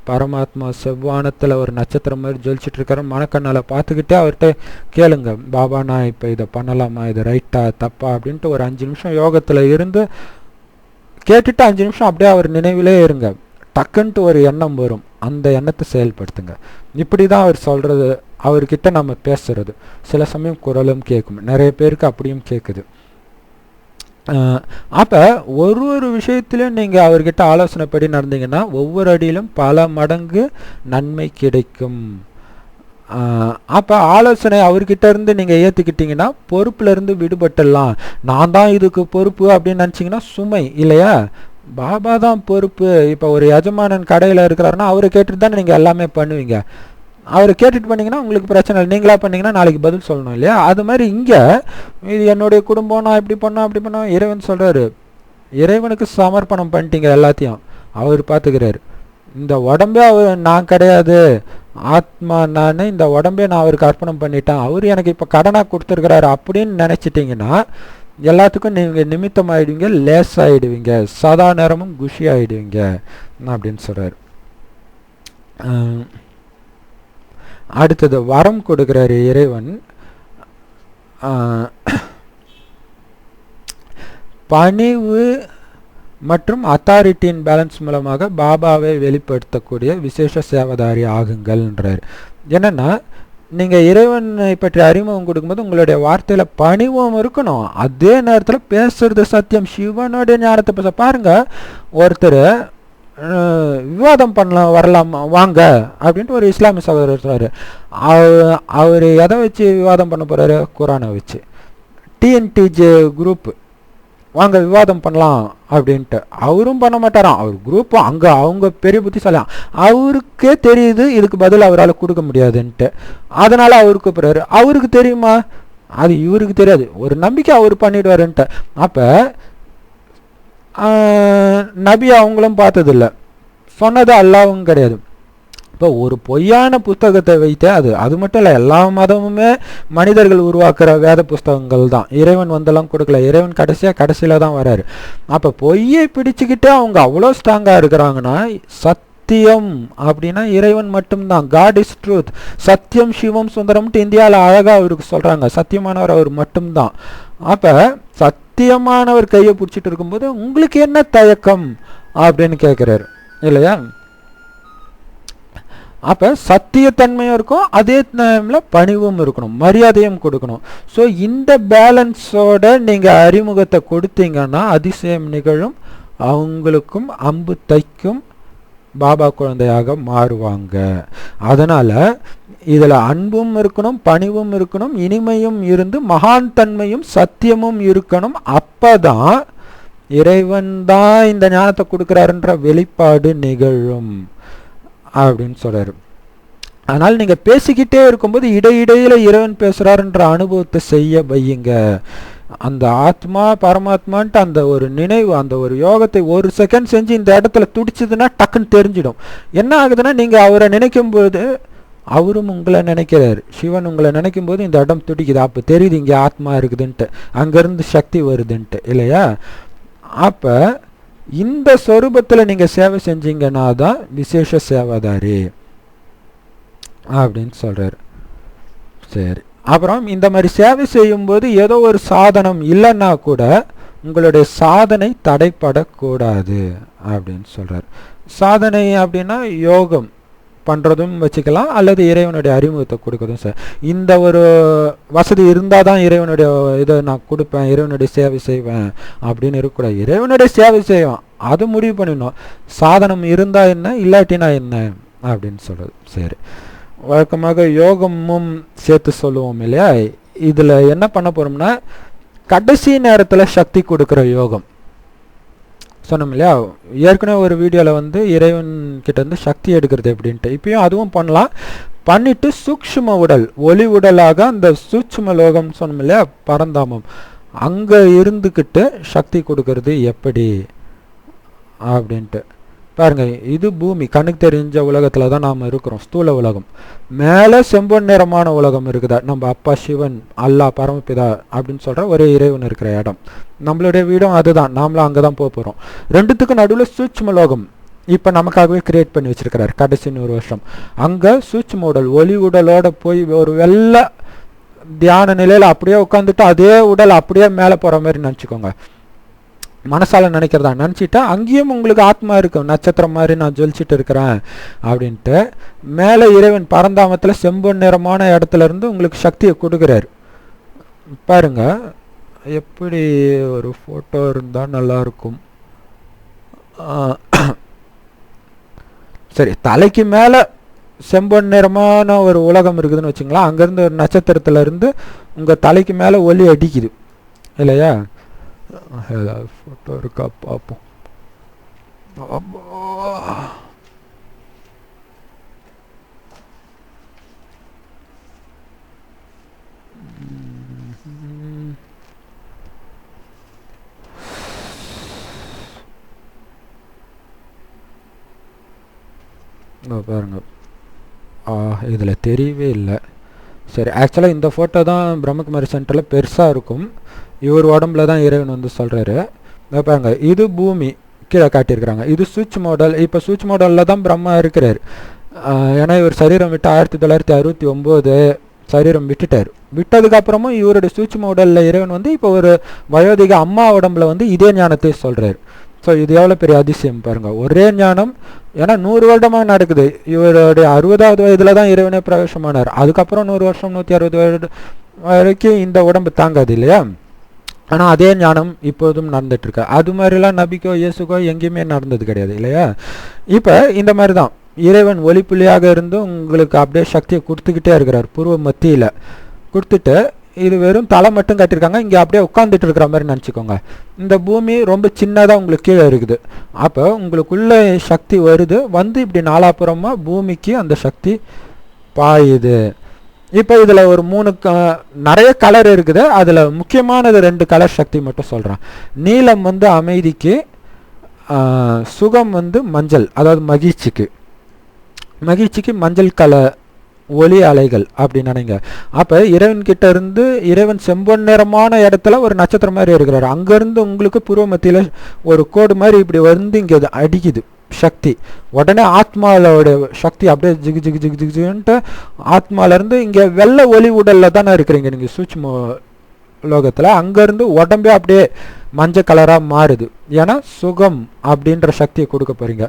[SPEAKER 1] பரமாத்மா செவ்வானத்தில் ஒரு நட்சத்திரம் மாதிரி ஜொலிச்சிட்டு இருக்கிற மனக்கண்ணால் பார்த்துக்கிட்டே அவர்கிட்ட கேளுங்க, பாபா நான் இப்போ இதை பண்ணலாமா, இது ரைட்டா தப்பா அப்படின்ட்டு ஒரு 5 நிமிஷம் யோகத்தில் இருந்து கேட்டுட்டு 5 நிமிஷம் அப்படியே அவர் நினைவிலே இருங்க. டக்குன்ட்டு ஒரு எண்ணம் வரும், அந்த எண்ணத்தை செயல்படுத்துங்க. இப்படி தான் அவர் சொல்கிறது. அவர்கிட்ட நம்ம பேசுறது சில சமயம் குரலும் கேட்கும், நிறைய பேருக்கு அப்படியும் கேட்குது. அப்போ ஒரு விஷயத்திலையும் நீங்கள் அவர்கிட்ட ஆலோசனைப்படி நடந்தீங்கன்னா ஒவ்வொரு அடியிலும் பல மடங்கு நன்மை கிடைக்கும். அப்போ ஆலோசனை அவர்கிட்ட இருந்து நீங்கள் ஏற்றுக்கிட்டீங்கன்னா பொறுப்புலேருந்து விடுபட்டுடலாம். நான் தான் இதுக்கு பொறுப்பு அப்படின்னு நினச்சிங்கன்னா சுமை இல்லையா, பாபா தான் பொறுப்பு. இப்போ ஒரு எஜமானன் கடையில் இருக்கிறாருன்னா அவரை கேட்டுட்டு தானே நீங்கள் எல்லாமே பண்ணுவீங்க. அவரை கேட்டுட்டு பண்ணிங்கன்னா உங்களுக்கு பிரச்சனை இல்லை, நீங்களா பண்ணிங்கன்னா நாளைக்கு பதில் சொல்லணும் இல்லையா. அது மாதிரி இங்கே இது என்னுடைய குடும்பம், நான் இப்படி பண்ணோம் அப்படி பண்ணோம். இறைவன் சொல்கிறாரு, இறைவனுக்கு சமர்ப்பணம் பண்ணிட்டீங்க, எல்லாத்தையும் அவர் பார்த்துக்கிறாரு. இந்த உடம்பே நான் கிடையாது, ஆத்மா நான், இந்த உடம்பே நான் அவருக்கு அர்ப்பணம் பண்ணிட்டேன், அவர் எனக்கு இப்போ கடனாக கொடுத்துருக்கிறாரு அப்படின்னு நினச்சிட்டிங்கன்னா எல்லாத்துக்கும் நீங்கள் நிமித்தம் ஆகிடுவீங்க, லேஸ் ஆகிடுவீங்க, சதா நேரமும் குஷி ஆகிடுவீங்க அப்படின்னு சொல்கிறார். அடுத்தது வரம் கொடுக்குறாரு இறைவன். பணிவு மற்றும் அத்தாரிட்டியின் பேலன்ஸ் மூலமாக பாபாவை வெளிப்படுத்தக்கூடிய விசேஷ சேவதாரி ஆகுங்கள்ன்றார். என்னன்னா, நீங்கள் இறைவனை பற்றி அறிமுகம் கொடுக்கும்போது உங்களுடைய வார்த்தையில் பணிவும் இருக்கணும், அதே நேரத்தில் பேசுறது சத்தியம், சிவனுடைய ஞானத்தை பேச. பாருங்க, ஒருத்தர் விவாதம் பண்ணலாம் வரலாம் வாங்க அப்படின்ட்டு ஒரு இஸ்லாமிய சகோதரர் சொல்றாரு. அவர் எதை வச்சு விவாதம் பண்ண போறாரு? குரானை வச்சு. டிஎன்டிஜே குரூப் வாங்க விவாதம் பண்ணலாம் அப்படின்ட்டு. அவரும் பண்ண மாட்டாராம். அவர் குரூப்பும் அங்கே அவங்க பெரிய புத்திசாலியாம். அவருக்கே தெரியுது இதுக்கு பதில் அவரால் கொடுக்க முடியாதுன்ட்டு. அதனால் அவருக்கு கூப்பிட்றாரு. அவருக்கு தெரியுமா? அது இவருக்கு தெரியாது. ஒரு நம்பிக்கை அவர் பண்ணிடுவாருன்ட்டு. அப்போ நபி அவங்களும் பார்த்ததில்ல, சொன்னது அல்லாவும் கிடையாது. இப்போ ஒரு பொய்யான புத்தகத்தை வைத்து அது மட்டும் இல்லை, எல்லா மதமுமே மனிதர்கள் உருவாக்குற வேத புஸ்தகங்கள் தான். இறைவன் வந்தெல்லாம் கொடுக்கல. இறைவன் கடைசியில் தான் வராரு. அப்போ பொய்யை பிடிச்சிக்கிட்டு அவங்க அவ்வளோ ஸ்ட்ராங்காக இருக்கிறாங்கன்னா, சத்தியம் அப்படின்னா இறைவன் மட்டும்தான். God is truth. சத்தியம் சிவம் சுந்தரம்ட்டு இந்தியாவில் அழகாக அவருக்கு சொல்கிறாங்க. சத்தியமானவர் அவர் மட்டும்தான். அப்போ சத்தியமானவர் கையை பிடிச்சிட்டு இருக்கும்போது உங்களுக்கு என்ன தயக்கம் அப்படின்னு கேட்குறாரு இல்லையா? அப்போ சத்தியத்தன்மையும் இருக்கும், அதே டைமில் பணிவும் இருக்கணும், மரியாதையும் கொடுக்கணும். ஸோ இந்த பேலன்ஸோட நீங்கள் அறிமுகத்தை கொடுத்தீங்கன்னா அதிசயம் நிகழும். அவங்களுக்கும் அம்பு தைக்கும், பாபா குழந்தையாக மாறுவாங்க. அதனால் இதில் அன்பும் இருக்கணும், பணிவும் இருக்கணும், இனிமையும் இருந்து மகான் தன்மையும் சத்தியமும் இருக்கணும். அப்போ தான் இறைவன் தான் இந்த ஞானத்தை கொடுக்குறாருன்ற வெளிப்பாடு நிகழும் அப்படின்னு சொல்கிறாரு. அதனால் நீங்கள் பேசிக்கிட்டே இருக்கும்போது இடையிடையில் இறைவன் பேசுகிறாருன்ற அனுபவத்தை செய்ய வையுங்க. அந்த ஆத்மா பரமாத்மான்ட்டு அந்த ஒரு நினைவு, அந்த ஒரு யோகத்தை ஒரு செகண்ட் செஞ்சு இந்த இடத்துல துடிச்சதுன்னா டக்குன்னு தெரிஞ்சிடும். என்ன ஆகுதுன்னா, நீங்கள் அவரை நினைக்கும் போது அவரும் உங்களை நினைக்கிறாரு. சிவன் உங்களை நினைக்கும் போது இந்த இடம் துடிக்குது. அப்போ தெரியுது இங்கே ஆத்மா இருக்குதுன்ட்டு, அங்கேருந்து சக்தி வருதுன்ட்டு இல்லையா? அப்போ இந்த சொரூபத்தில் நீங்கள் சேவை செஞ்சீங்கன்னா தான் விசேஷ சேவாதாரி அப்படின்னு சொல்கிறார். சரி, அப்புறம் இந்த மாதிரி சேவை செய்யும்போது ஏதோ ஒரு சாதனம் இல்லைன்னா கூட உங்களுடைய சாதனை தடைப்படக்கூடாது அப்படின்னு சொல்கிறார். சாதனை அப்படின்னா யோகம் பண்ணுறதும் வச்சுக்கலாம், அல்லது இறைவனுடைய அறிமுகத்தை கொடுக்கறதும். சார் இந்த ஒரு வசதி இருந்தால் தான் இறைவனுடைய இதை நான் கொடுப்பேன், இறைவனுடைய சேவை செய்வேன் அப்படின்னு இருக்கக்கூடாது. இறைவனுடைய சேவை செய்வேன் அது முடிவு பண்ணிடணும். சாதனம் இருந்தால் என்ன, இல்லாட்டினா என்ன அப்படின்னு சொல்கிறது. சரி, வழக்கமாக யோகமும் சேர்த்து சொல்லுவோம் இல்லையா? இதில் என்ன பண்ண போகிறோம்னா, கடைசி நேரத்தில் சக்தி கொடுக்குற யோகம் சொன்னோம் இல்லையா? ஏற்கனவே ஒரு வீடியோவில் இறைவன் கிட்டேருந்து சக்தி எடுக்கிறது எப்படின்ட்டு. இப்பயும் அதுவும் பண்ணலாம். பண்ணிவிட்டு சூக்ஷ்ம உடல், ஒளி உடலாக அந்த சூக்ஷ்ம லோகம் சொன்னோம் இல்லையா, பரந்தாமம், அங்கே இருந்துக்கிட்டு சக்தி கொடுக்கறது எப்படி அப்படின்ட்டு பாருங்க. இது பூமி, கண்ணுக்கு தெரிஞ்ச உலகத்தில் தான் நாம் இருக்கிறோம், ஸ்தூல உலகம். மேலே செம்பொன் நிறமான உலகம் இருக்குதா, நம்ம அப்பா சிவன் அல்லா பரமபிதா அப்படின்னு சொல்கிற ஒரே இறைவன் இருக்கிற இடம். நம்மளுடைய வீடும் அதுதான், நாமளும் அங்கே தான் போக போகிறோம். ரெண்டுத்துக்கும் நடுவில் சூட்சும லோகம் இப்போ நமக்காகவே கிரியேட் பண்ணி வச்சிருக்கிறார் கடைசி 100 வருஷம். அங்கே சூட்சும உடல், ஒளி உடலோட போய் ஒரு வெள்ளை தியான நிலையில் அப்படியே உட்காந்துட்டு அதே உடல் அப்படியே மேலே போகிற மாதிரி நினச்சிக்கோங்க. மனசால நினைக்கிறதா நினச்சிட்டா அங்கேயும் உங்களுக்கு ஆத்மா இருக்கும், நட்சத்திரம் மாதிரி நான் ஜொலிச்சிட்டு இருக்கிறேன் அப்படின்ட்டு. மேலே இறைவன் பரந்தாமத்தில் செம்பொன் நிறமான இடத்துல இருந்து உங்களுக்கு சக்தியை கொடுக்குறாரு. பாருங்க, எப்படி ஒரு ஃபோட்டோ இருந்தால் நல்லாயிருக்கும். சரி, தலைக்கு மேலே செம்பொன் நிறமான ஒரு உலகம் இருக்குதுன்னு வச்சுங்களா, அங்கேருந்து ஒரு நட்சத்திரத்துலேருந்து உங்கள் தலைக்கு மேலே ஒளி அடிக்குது இல்லையா? ஏதாவது ஃபோட்டோ இருக்கா பார்ப்போம். பாருங்க, இதில் தெரியவே இல்லை. சரி, ஆக்சுவலாக இந்த ஃபோட்டோ தான் பிரம்மகுமாரி சென்டரில் பெருசாக இருக்கும். இவர் உடம்புல தான் இறைவன் சொல்கிறாரு. பாருங்க, இது பூமி கீழே காட்டியிருக்கிறாங்க. இது சுவிட்ச் மாடல். இப்போ சுவிட்ச் மாடலில் தான் பிரம்மா இருக்கிறார். ஏன்னா இவர் சரீரம் விட்டு 1969 சரீரம் விட்டுட்டார். விட்டதுக்கப்புறமும் இவருடைய சுவிட்ச் மாடலில் இறைவன் இப்போ ஒரு வயோதிக அம்மா உடம்புல இதே ஞானத்தை சொல்கிறார். ஸோ இது எவ்வளோ பெரிய அதிசயம் பாருங்கள். ஒரே ஞானம், ஏன்னா 100 வருடமாக நடக்குது. இவருடைய 60வது வயதில் தான் இறைவனே பிரவேசமானார். அதுக்கப்புறம் 100 வருஷம் 160 வருடம் வரைக்கும் இந்த உடம்பு தாங்காது இல்லையா? ஆனால் அதே ஞானம் இப்போதும் நடந்துட்டுருக்கு. அது மாதிரிலாம் நபிக்கோ இயேசுக்கோ எங்கேயுமே நடந்தது கிடையாது இல்லையா? இப்போ இந்த மாதிரி தான் இறைவன் ஒளிப்புள்ளியாக இருந்து உங்களுக்கு அப்படியே சக்தியை கொடுத்துக்கிட்டே இருக்கிறார். பூர்வ மத்தியில் கொடுத்துட்டு இது வெறும் தலை மட்டும் கட்டியிருக்காங்க, இங்கே அப்படியே உட்காந்துட்டு இருக்கிற மாதிரி நினச்சிக்கோங்க. இந்த பூமி ரொம்ப சின்னதாக உங்களுக்கு கீழே இருக்குது. அப்போ உங்களுக்குள்ள சக்தி வருது, வந்து இப்படி நாலாப்புறமாக பூமிக்கு அந்த சக்தி பாயுது. இப்போ இதில் ஒரு நிறைய கலர் இருக்குது. அதில் முக்கியமானது 2 கலர் சக்தி மட்டும் சொல்கிறேன். நீலம் வந்து அமைதிக்கு, சுகம் வந்து மஞ்சள், அதாவது மகிழ்ச்சிக்கு மஞ்சள் கலர் ஒளி அலைகள் அப்படின்னு நினைங்க. அப்போ இறைவன்கிட்ட இருந்து இறைவன் செம்பொன் நிறமான இடத்துல ஒரு நட்சத்திரம் மாதிரி இருக்கிறாரு. அங்கேருந்து உங்களுக்கு பூர்வ மத்தியில் ஒரு கோடு மாதிரி இப்படி வந்து இங்கே அடிக்குது சக்தி. உடனே ஆத்மாவோட சக்தி அப்படியே ஜிகு ஜிகு ஜிகு ஜிகு ஜிகுன்ட்டு ஆத்மாலேருந்து இங்கே வெள்ளை ஒளி உடலில் தானே இருக்கிறீங்க நீங்கள் சூட்சும லோகத்தில். அங்கேருந்து உடம்பே அப்படியே மஞ்சள் கலராக மாறுது. ஏன்னா சுகம் அப்படின்ற சக்தியை கொடுக்க போகிறீங்க.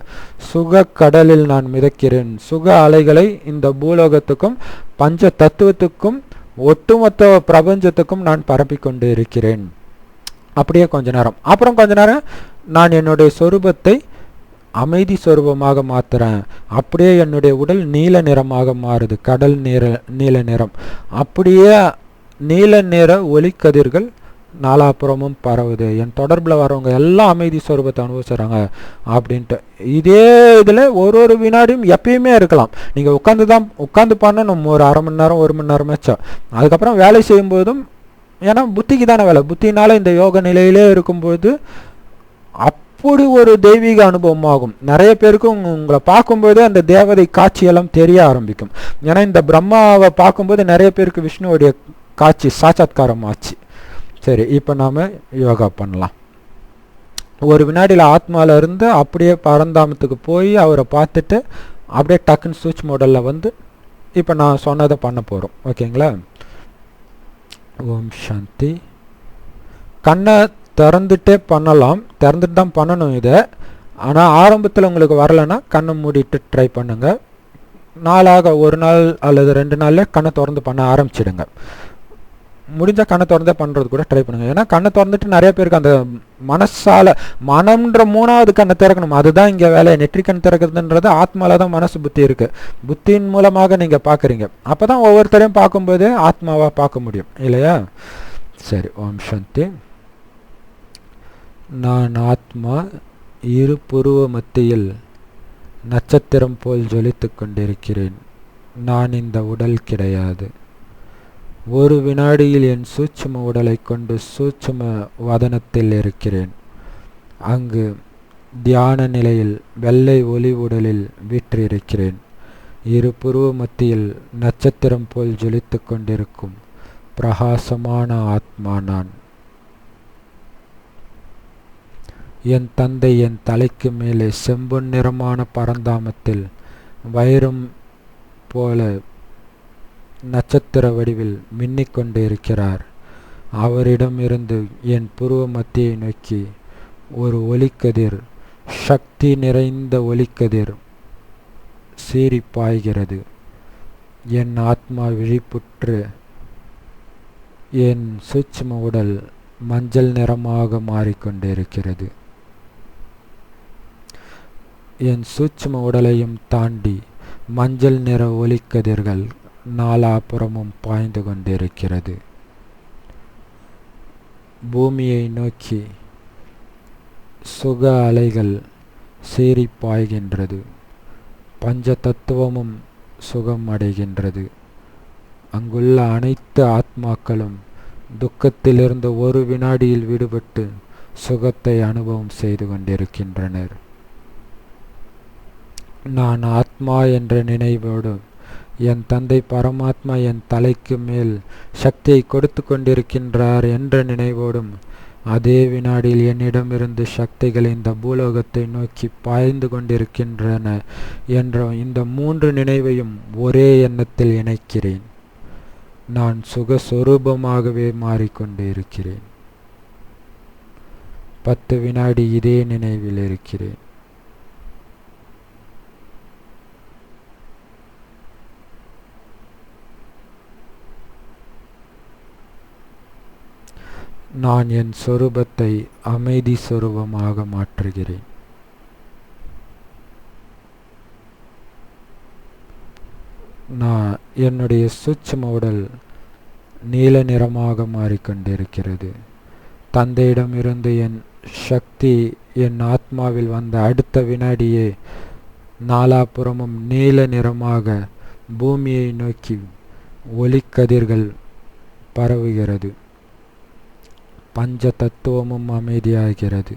[SPEAKER 1] சுக கடலில் நான் மிதக்கிறேன். சுக அலைகளை இந்த பூலோகத்துக்கும் பஞ்ச தத்துவத்துக்கும் ஒட்டுமொத்த பிரபஞ்சத்துக்கும் நான் பரப்பிக்கொண்டு இருக்கிறேன். அப்படியே கொஞ்ச நேரம், அப்புறம் கொஞ்ச நேரம் நான் என்னுடைய சொரூபத்தை அமைதி சொரூபமாக மாற்றுறேன். அப்படியே என்னுடைய உடல் நீல நிறமாக மாறுது, கடல் நீல நிறம். அப்படியே நீல நிற ஒளிக்கதிர்கள் நாலாப்புறமும் பரவுது. என் தொடர்பில் வரவங்க எல்லாம் அமைதி சொரூபத்தை அனுபவிச்சுறாங்க அப்படின்ட்டு. இதே இதில் ஒரு வினாடியும் எப்பயுமே இருக்கலாம். நீங்கள் உட்காந்து பண்ணணும் ஒரு அரை மணி நேரம் 1 மணி நேரமாச்சும். அதுக்கப்புறம் வேலை செய்யும்போதும், ஏன்னா புத்திக்கு தானே வேலை, புத்தினால இந்த யோக நிலையிலே இருக்கும்போது அப்படி ஒரு தெய்வீக அனுபவம் ஆகும். நிறைய பேருக்கு உங்களை பார்க்கும்போது அந்த தேவதை காட்சியெல்லாம் தெரிய ஆரம்பிக்கும். ஏன்னா இந்த பிரம்மாவை பார்க்கும்போது நிறைய பேருக்கு விஷ்ணுவோடைய காட்சி சாட்சாத்காரம் ஆச்சு. சரி, இப்போ நாம் யோகா பண்ணலாம். ஒரு வினாடியில் ஆத்மாவில் இருந்து அப்படியே பரந்தாமத்துக்கு போய் அவரை பார்த்துட்டு அப்படியே டக்குன்னு சுவிட்ச் மாடலில் வந்து இப்போ நான் சொன்னதை பண்ண போகிறோம். ஓகேங்களா? ஓம் சாந்தி. கண்ணை திறந்துட்டே பண்ணலாம், திறந்துட்டு தான் பண்ணணும் இதை. ஆனால் ஆரம்பத்தில் உங்களுக்கு வரலைன்னா கண்ணை மூடிட்டு ட்ரை பண்ணுங்கள். ஒரு நாள் அல்லது 2 நாளில் கண்ணை திறந்து பண்ண ஆரம்பிச்சிடுங்க. முடிஞ்சால் கண்ணை திறந்தே பண்ணுறது கூட ட்ரை பண்ணுங்கள். ஏன்னா கண்ணை திறந்துட்டு நிறைய பேருக்கு அந்த மனம்ன்ற 3வது கண்ணை திறக்கணும். அதுதான் இங்கே வேலையை. நெற்றி கண் திறக்கிறதுன்றது ஆத்மாவில் தான் மனசு புத்தி இருக்குது. புத்தியின் மூலமாக நீங்கள் பார்க்குறீங்க. அப்போ தான் ஒவ்வொருத்தரையும் பார்க்கும்போது ஆத்மாவாக பார்க்க முடியும் இல்லையா? சரி, ஓம் சாந்தி. நான் ஆத்மா இரு புருவ மத்தியில் நட்சத்திரம் போல் ஜொலித்து கொண்டிருக்கிறேன். நான் இந்த உடல் கிடையாது. ஒரு வினாடியில் என் சூட்சும உடலை கொண்டு சூட்சும வதனத்தில் இருக்கிறேன். அங்கு தியான நிலையில் வெள்ளை ஒளி உடலில் வீற்றிருக்கிறேன். இரு புருவ மத்தியில் நட்சத்திரம் போல் ஜொலித்து கொண்டிருக்கும் பிரகாசமான ஆத்மா நான். என் தந்தை என் தலைக்கு மேலே செம்பொன் நிறமான பரந்தாமத்தில் வைரம் போல நட்சத்திர வடிவில் மின்னிக்கொண்டு இருக்கிறார். அவரிடமிருந்து என் புருவ மத்தியை நோக்கி ஒரு ஒளிக்கதிர், சக்தி நிறைந்த ஒளிக்கதிர் சீறி பாய்கிறது. என் ஆத்மா விழிப்புற்று என் சூட்சும உடல் மஞ்சள் நிறமாக மாறிக்கொண்டிருக்கிறது. என் சூட்சும உடலையும் தாண்டி மஞ்சள் நிற ஒளிக்கதிர்கள் நாலாபுறமும் பாய்ந்து கொண்டிருக்கிறது. பூமியை நோக்கி சுக அலைகள் சீறி பாய்கின்றது. பஞ்ச தத்துவமும் சுகம் அடைகின்றது. அங்குள்ள அனைத்து ஆத்மாக்களும் துக்கத்திலிருந்து ஒரு வினாடியில் விடுபட்டு சுகத்தை அனுபவம் செய்து கொண்டிருக்கின்றனர். நான் ஆத்மா என்ற நினைவோடு என் தந்தை பரமாத்மா என் தலைக்கு மேல் சக்தியை கொடுத்து கொண்டிருக்கின்றார் என்ற நினைவோடும் அதே வினாடியில் என்னிடமிருந்து சக்திகள் இந்த பூலோகத்தை நோக்கி பாய்ந்து கொண்டிருக்கின்றன என்ற இந்த 3 நினைவையும் ஒரே எண்ணத்தில் இணைக்கிறேன். நான் சுகஸ்வரூபமாகவே மாறிக்கொண்டு இருக்கிறேன். 10 வினாடி இதே நினைவில் இருக்கிறேன். நான் என் சொரூபத்தை அமைதி சொரூபமாக மாற்றுகிறேன். நான் என்னுடைய சூட்சும உடல் நீல நிறமாக மாறிக்கொண்டிருக்கிறது. தந்தையிடமிருந்து என் சக்தி என் ஆத்மாவில் வந்த அடுத்த வினாடியே நாலாபுறமும் நீல நிறமாக பூமியை நோக்கி ஒளிக்கதிர்கள் பரவுகிறது. பஞ்ச தத்துவமும் அமைதியாகிறது.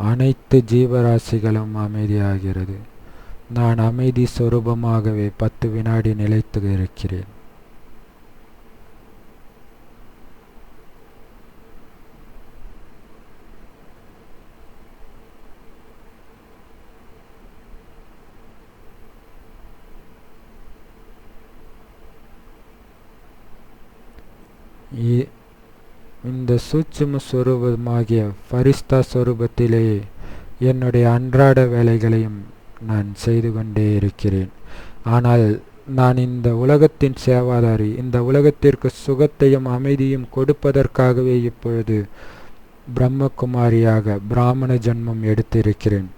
[SPEAKER 1] அனைத்து ஜீவராசிகளும் அமைதியாகிறது. நான் அமைதி சொரூபமாகவே 10 வினாடி நிலைத்து இருக்கிறேன். இந்த சூட்சும சொரூபமாகிய ஃபரிஸ்தா சொரூபத்திலேயே என்னுடைய அன்றாட வேலைகளையும் நான் செய்து கொண்டே இருக்கிறேன். ஆனால் நான் இந்த உலகத்தின் சேவாதாரி. இந்த உலகத்திற்கு சுகத்தையும் அமைதியும் கொடுப்பதற்காகவே இப்பொழுது பிரம்மகுமாரியாக பிராமண ஜன்மம் எடுத்திருக்கிறேன்.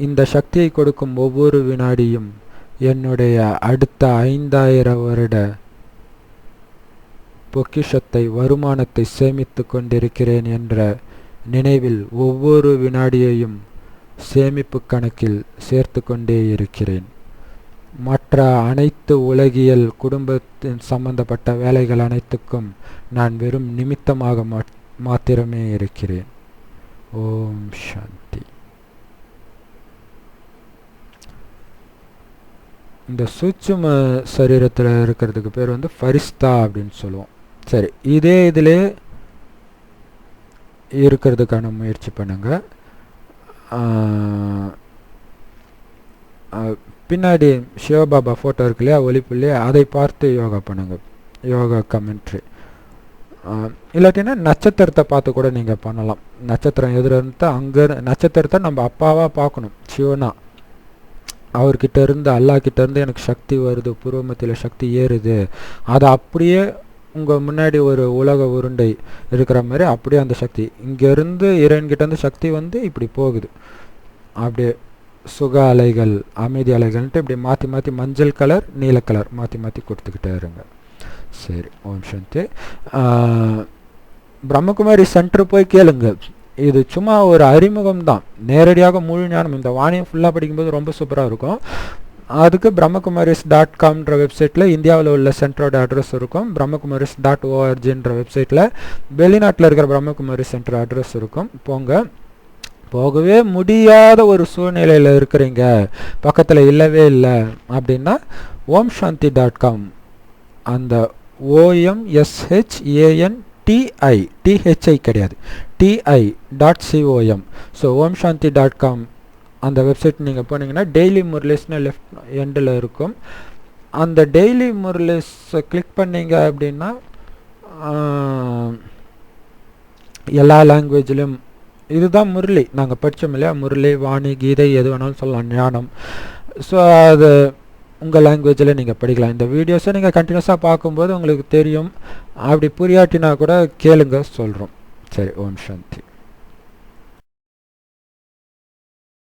[SPEAKER 1] இந்த சக்தியை கொடுக்கும் ஒவ்வொரு வினாடியும் என்னுடைய அடுத்த 5000 வருட பொக்கிஷத்தை வருமானத்தை சேமித்து கொண்டிருக்கிறேன் என்ற நினைவில் ஒவ்வொரு வினாடியையும் சேமிப்பு கணக்கில் சேர்த்து கொண்டே இருக்கிறேன். மற்ற அனைத்து உலகியல் குடும்பத்தின் சம்பந்தப்பட்ட வேலைகள் அனைத்துக்கும் நான் வெறும் நிமித்தமாக மாத்திரமே இருக்கிறேன். ஓம் சாந்தி. இந்த சூட்சும சரீரத்தில் இருக்கிறதுக்கு பேர் வந்து ஃபரிஸ்தா அப்படின்னு சொல்லுவோம். சரி, இதே இதிலே இருக்கிறதுக்கான முயற்சி பண்ணுங்க. பின்னாடி சிவபாபா ஃபோட்டோ இருக்கு இல்லையா, ஒளிப்புள்ளையே, அதை பார்த்து யோகா பண்ணுங்க. யோகா கமெண்ட்ரி இல்லாட்டினா நட்சத்திரத்தை பார்த்து கூட நீங்கள் பண்ணலாம். நட்சத்திரம் எதிர்த்து அங்கே நட்சத்திரத்தை நம்ம அப்பாவாக பார்க்கணும். சிவனா அவர்கிட்ட இருந்து அல்லாஹ்கிட்ட இருந்து எனக்கு சக்தி வருது, பூர்வமத்தியில் சக்தி ஏறுது, அதை அப்படியே உங்கள் முன்னாடி ஒரு உலக உருண்டை இருக்கிற மாதிரி அப்படியே அந்த சக்தி இங்கேருந்து இறைவன்கிட்டேருந்து சக்தி வந்து இப்படி போகுது. அப்படியே சுக அலைகள், அமைதி அலைகள்ன்ட்டு இப்படி மாற்றி மாற்றி மஞ்சள் கலர் நீல கலர் மாற்றி மாற்றி கொடுத்துக்கிட்டே இருங்க. சரி, ஓம் சாந்தி. பிரம்மகுமாரி சென்டர் போய் கேளுங்க. இது சும்மா ஒரு அறிமுகம் தான், நேரடியாக முழு ஞானம். இந்த வாணியம் ஃபுல்லாக படிக்கும்போது ரொம்ப சூப்பராக இருக்கும். அதுக்கு brahmakumaris.comன்ற வெப்சைட்டில் இந்தியாவில் உள்ள சென்டரோட அட்ரஸ் இருக்கும். brahmakumaris.orgன்ற வெப்சைட்டில் வெளிநாட்டில் இருக்கிற பிரம்மகுமாரி சென்டர் அட்ரஸ் இருக்கும். போகவே முடியாத ஒரு சூழ்நிலையில் இருக்கிறீங்க, பக்கத்தில் இல்லவே இல்லை அப்படின்னா omshanti.com, அந்த OMSHANTI கிடையாது, TI.com. ஸோ omshanti.com அந்த வெப்சைட் நீங்கள் போனீங்கன்னா டெய்லி முரளிஸ்னு லெஃப்ட் எண்டில் இருக்கும். அந்த டெய்லி முரளிஸ் கிளிக் பண்ணிங்க அப்படின்னா எல்லா லாங்குவேஜ்லேயும் இதுதான் முரளி நாங்கள் படித்தோம் இல்லையா, முரளி, வாணி, கீதை எது வேணாலும் சொல்லலாம், ஞானம். ஸோ அது உங்கள் லாங்குவேஜில் நீங்கள் படிக்கலாம். இந்த வீடியோஸை நீங்கள் கண்டினியூஸாக பார்க்கும்போது உங்களுக்கு தெரியும். அப்படி புரியாட்டினா கூட கேளுங்க, சொல்கிறோம். சரி, ஓம் சாந்தி.